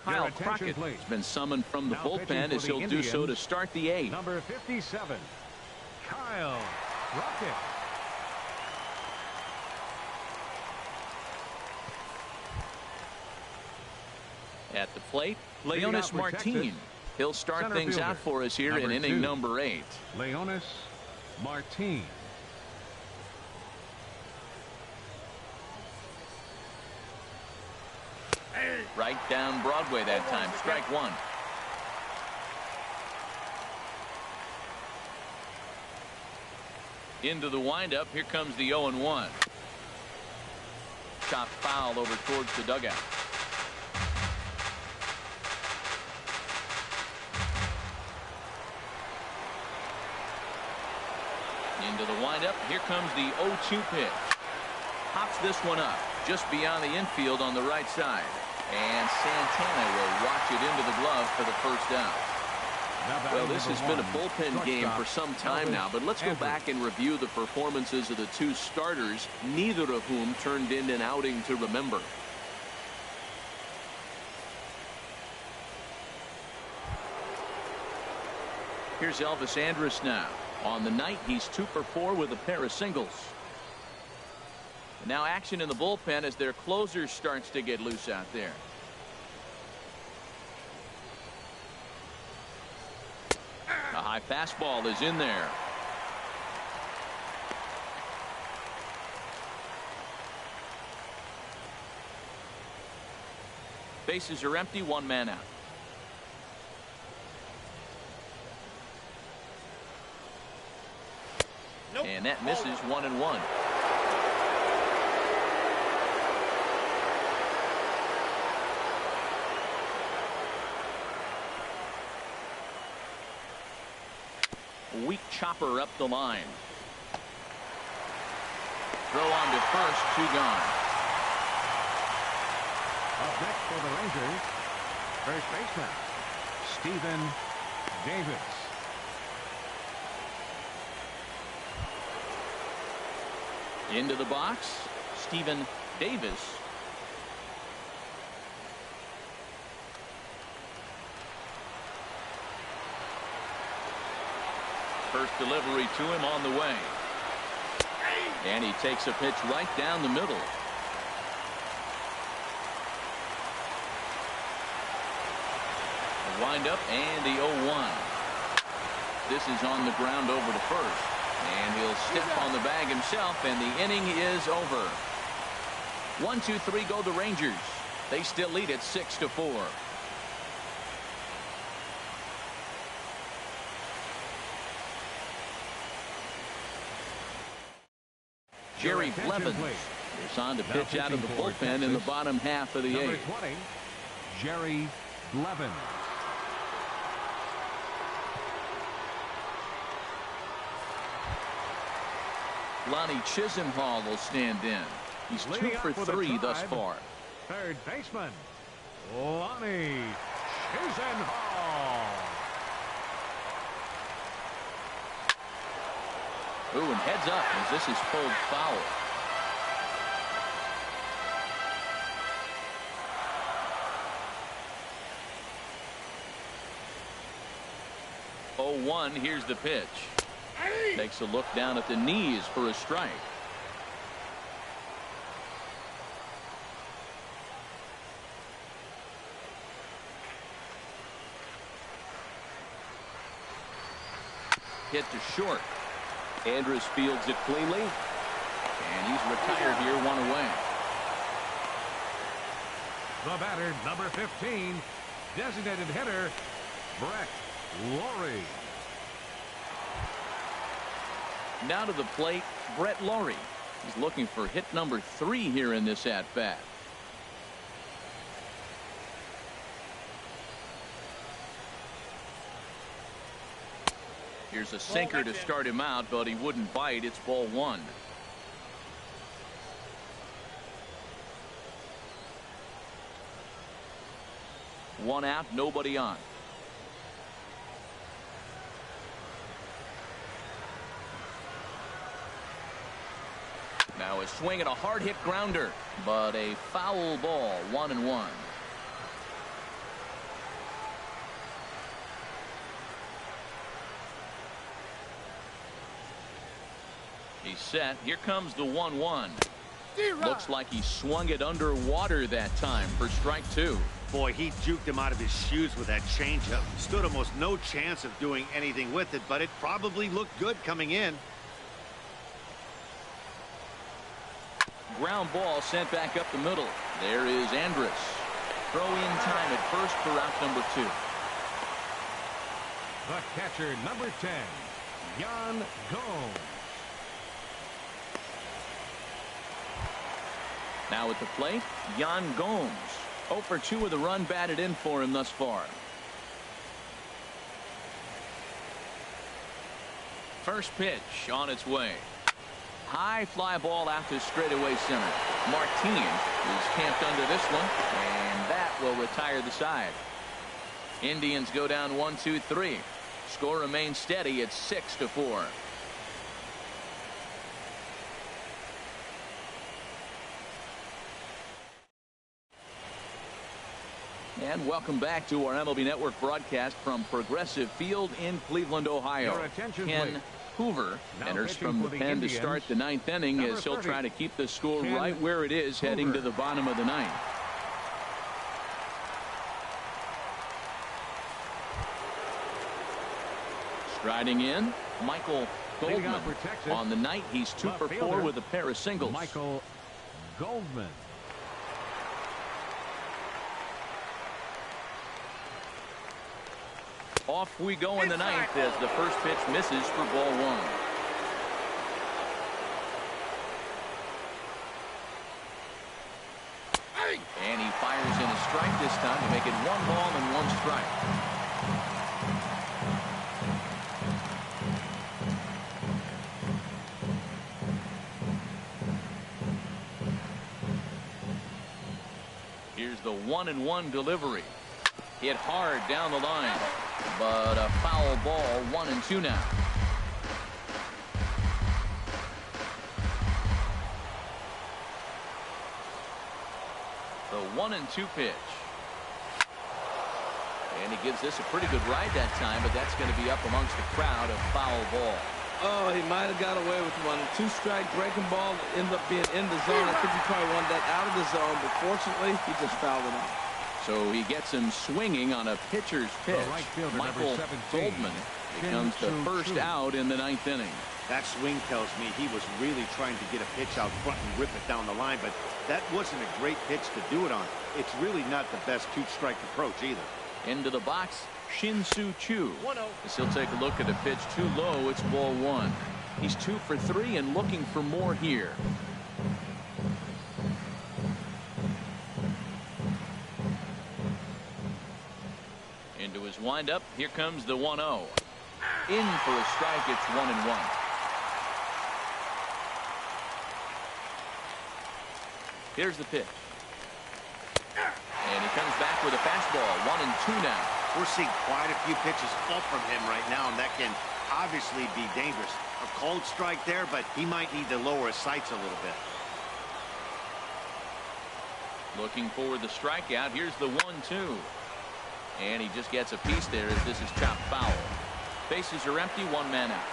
Kyle Crockett has been summoned from the bullpen as he'll do so to start the 8th. Number 57, Kyle Crockett. At the plate, Leonys Martin. He'll start things out for us here in inning number 8. Leonys Martin. Right down Broadway that time. Strike 1. Into the windup. Here comes the 0-1. Chop foul over towards the dugout. Into the windup. Here comes the 0-2 pitch. Pops this one up just beyond the infield on the right side. And Santana will watch it into the glove for the first out. Well, this has been a bullpen game for some time now, but let's go back and review the performances of the 2 starters, neither of whom turned in an outing to remember. Here's Elvis Andrus now. On the night, he's 2 for 4 with a pair of singles. And now action in the bullpen as their closer starts to get loose out there. A high fastball is in there. Bases are empty, 1 man out. Nope. And that misses. 1-1. Weak chopper up the line. Throw on to first. 2 gone. Up next for the Rangers, first baseman Stephen Davis. Into the box, Stephen Davis. First delivery to him on the way. And he takes a pitch right down the middle. A windup and the 0-1. This is on the ground over to first. And he'll step on the bag himself, and the inning is over. 1, 2, 3 go the Rangers. They still lead at 6-4. Jerry Blevins is on to pitch out of the bullpen in the bottom half of the 8th. Number 20, Jerry Blevins. Lonnie Chisenhall will stand in. He's 2 for 3 thus far. Third baseman, Lonnie Chisenhall. Ooh, and heads up as this is pulled foul. Oh, 1, here's the pitch. Takes a look down at the knees for a strike. Hit to short. Andrus fields it cleanly, and he's retired here, 1 away. The batter, number 15, designated hitter, Brett Lawrie. Now to the plate, Brett Lawrie. He's looking for hit number 3 here in this at-bat. Here's a sinker to start him out, but he wouldn't bite. It's ball one. One out, nobody on. Now a swing and a hard hit grounder, but a foul ball. 1-1. He's set. Here comes the 1-1. Looks like he swung it underwater that time for strike two. Boy, he juked him out of his shoes with that changeup. Stood almost no chance of doing anything with it, but it probably looked good coming in. Ground ball sent back up the middle. There is Andrus. Throw in time at first for out number 2. The catcher, number 10, Yan Gomes. Now at the plate, Yan Gomes. 0 for 2 with a run batted in for him thus far. First pitch on its way. High fly ball out to straightaway center. Martin is camped under this one, and that will retire the side. Indians go down 1-2-3. Score remains steady at 6-4. And welcome back to our MLB Network broadcast from Progressive Field in Cleveland, Ohio. Ken Hoover enters from the pen to start the 9th inning as he'll try to keep the score right where it is heading to the bottom of the 9th. Striding in, Michael Goldman. On the night, he's 2 for 4 with a pair of singles. Michael Goldman. Off we go in the 9th as the first pitch misses for ball 1. And he fires in a strike this time to make it 1 ball and 1 strike. Here's the 1-1 delivery. Hit hard down the line, but a foul ball. 1-2 now. The 1-2 pitch. And he gives this a pretty good ride that time, but that's going to be up amongst the crowd. A foul ball. Oh, he might have got away with one. 2-strike breaking ball ended up being in the zone. I think he probably wanted that out of the zone, but fortunately, he just fouled it out. So he gets him swinging on a pitcher's pitch. Michael Goldman becomes the first out in the 9th inning. That swing tells me he was really trying to get a pitch out front and rip it down the line, but that wasn't a great pitch to do it on. It's really not the best 2-strike approach either. Into the box, Shin-Soo Choo. As he'll take a look at a pitch too low. It's ball 1. He's 2 for 3 and looking for more here. Into his windup. Here comes the 1-0. In for a strike. It's 1-1. Here's the pitch. And he comes back with a fastball. 1-2 now. We're seeing quite a few pitches fall from him right now, and that can obviously be dangerous. A cold strike there, but he might need to lower his sights a little bit. Looking for the strikeout. Here's the 1-2. And he just gets a piece there as this is chopped foul. Bases are empty. 1 man out.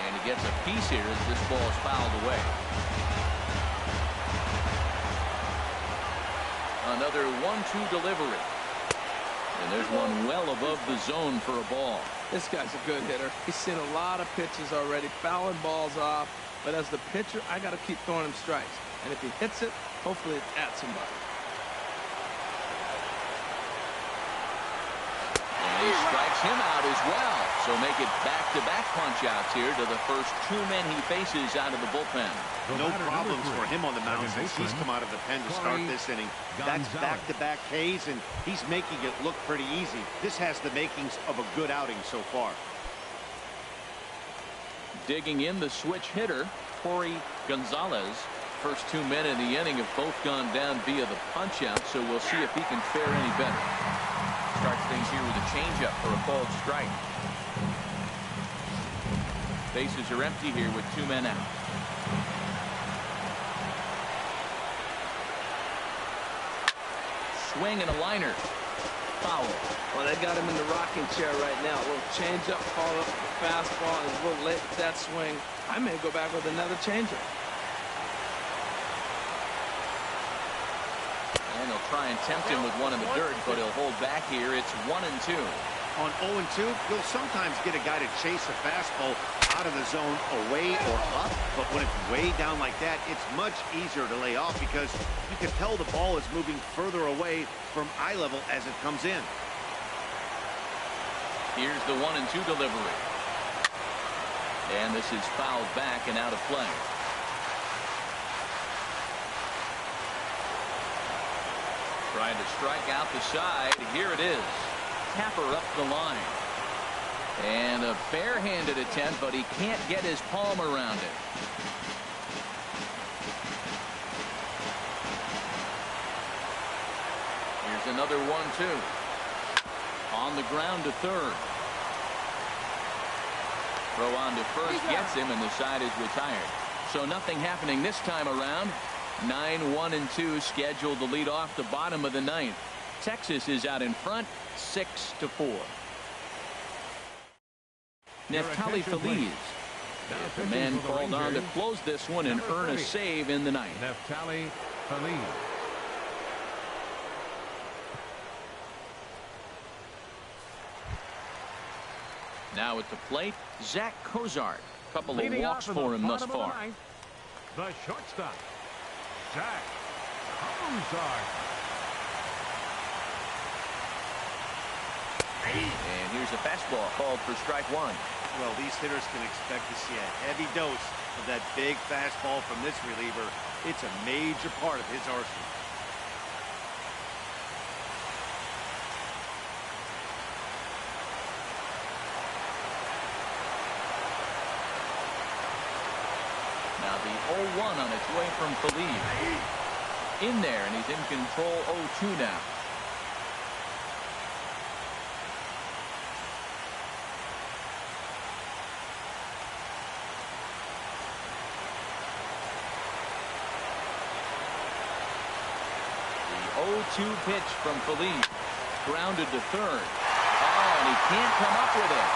And he gets a piece here as this ball is fouled away. Another 1-2 delivery. And there's one well above the zone for a ball. This guy's a good hitter. He's seen a lot of pitches already, fouling balls off. But as the pitcher, I got to keep throwing him strikes. And if he hits it, hopefully it's at somebody. And he strikes him out as well. So make it back-to-back punch-outs here to the first 2 men he faces out of the bullpen. No problems for him on the mound since he's come out of the pen to start this inning. That's back-to-back Ks, and he's making it look pretty easy. This has the makings of a good outing so far. Digging in the switch hitter, GONZALEZ. First 2 men in the inning have both gone down via the punch-out, so we'll see if he can fare any better. Starts things here with a changeup for a called strike. Bases are empty here with 2 men out. Swing and a liner. Foul. Well, they got him in the rocking chair right now. A little changeup, follow up, fastball, and a little late with that swing. I may go back with another changeup. And they'll try and tempt him with one in the dirt, but he'll hold back here. It's 1-2. On 0-2, you'll sometimes get a guy to chase a fastball out of the zone away or up, but when it's way down like that, it's much easier to lay off because you can tell the ball is moving further away from eye level as it comes in. Here's the 1-2 delivery. And this is fouled back and out of play. Trying to strike out the side. Here it is. Tapper up the line. And a bare-handed attempt, but he can't get his palm around it. Here's another 1-2. On the ground to third. Throw on to first gets him, and the side is retired. So nothing happening this time around. 9-1-2 scheduled to lead off the bottom of the 9th. Texas is out in front, 6-4. Neftali Feliz. The man called on to close this one and earn a save in the 9th. Neftali Feliz. Now at the plate, ZACK COZART. Couple of walks for him thus far. The shortstop, ZACK COZART. And here's a fastball called for strike 1. Well, these hitters can expect to see a heavy dose of that big fastball from this reliever. It's a major part of his arsenal. Now the 0-1 on its way from Feliz. In there, and he's in control 0-2 now. The 0-2 pitch from Feliz. Grounded to third. Oh, and he can't come up with it.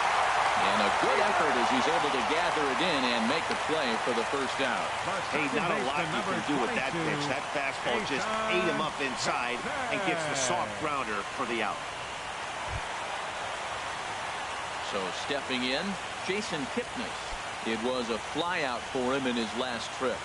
And a good effort as he's able to gather it in and make the play for the first out. Hey, not a lot you can do with that pitch. That fastball just ate him up inside and gets the soft grounder for the out. So stepping in, Jason KIPNIS. It was a flyout for him in his last trip.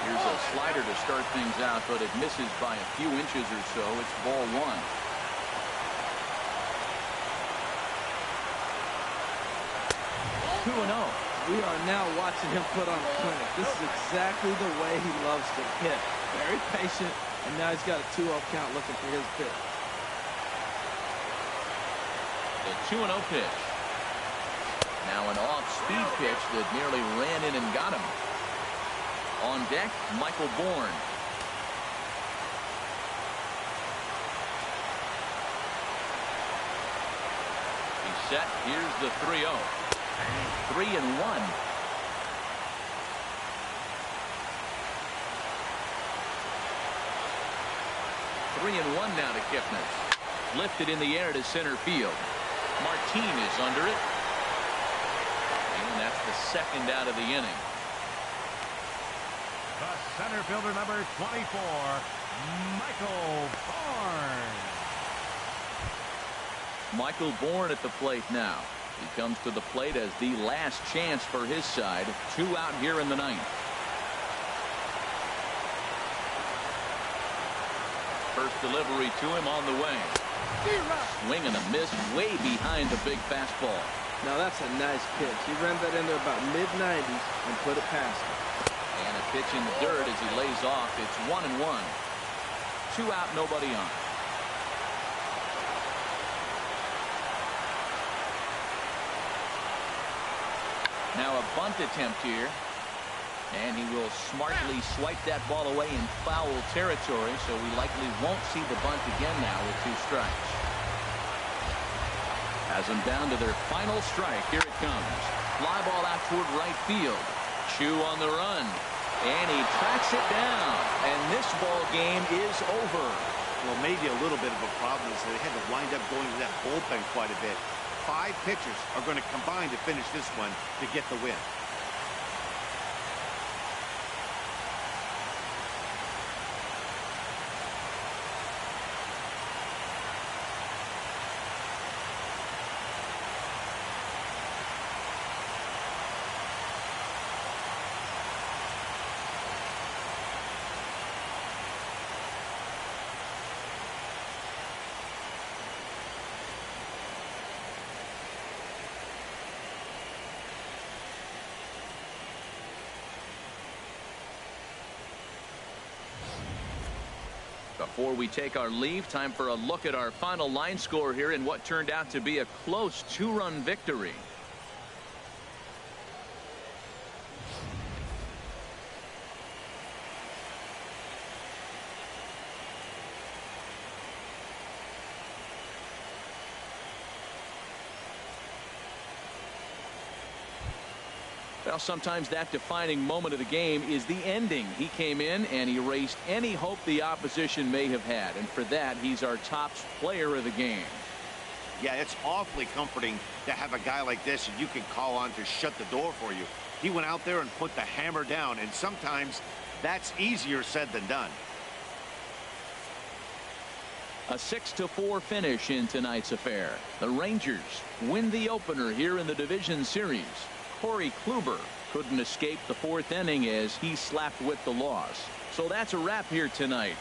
Here's a slider to start things out, but it misses by a few inches or so. It's ball 1. We are now watching him put on a clinic. This is exactly the way he loves to hit. Very patient, and now he's got a 2-0 count looking for his pitch. The 2-0 pitch. Now an off-speed pitch that nearly ran in and got him. On deck, Michael BOURN. He's set. Here's the 3-0. 3-1. 3-1 now to KIPNIS. Lifted in the air to center field. Martinez under it. And that's the second out of the inning. The center fielder, number 24, Michael BOURN. Michael BOURN at the plate now. He comes to the plate as the last chance for his side. 2 out here in the 9th. First delivery to him on the way. Swing and a miss way behind the big fastball. Now that's a nice pitch. He ran that into about mid-90s and put it past him. And a pitch in the dirt as he lays off. It's 1-1. 2 out, nobody on. Now a bunt attempt here. And he will smartly swipe that ball away in foul territory, so we likely won't see the bunt again now with 2 strikes. Has them down to their final strike. Here it comes. Fly ball out toward right field. Chu on the run. And he tracks it down. And this ball game is over. Well, maybe a little bit of a problem is they had to wind up going to that bullpen quite a bit. 5 pitchers are going to combine to finish this one to get the win. Before we take our leave, time for a look at our final line score here in what turned out to be a close 2-run victory. Well, sometimes that defining moment of the game is the ending. He came in and erased any hope the opposition may have had. And for that, he's our top player of the game. Yeah, it's awfully comforting to have a guy like this and you can call on to shut the door for you. He went out there and put the hammer down, and sometimes that's easier said than done. A 6-4 finish in tonight's affair. The Rangers win the opener here in the division series. Corey Kluber couldn't escape the 4th inning as he slapped with the loss. So that's a wrap here tonight.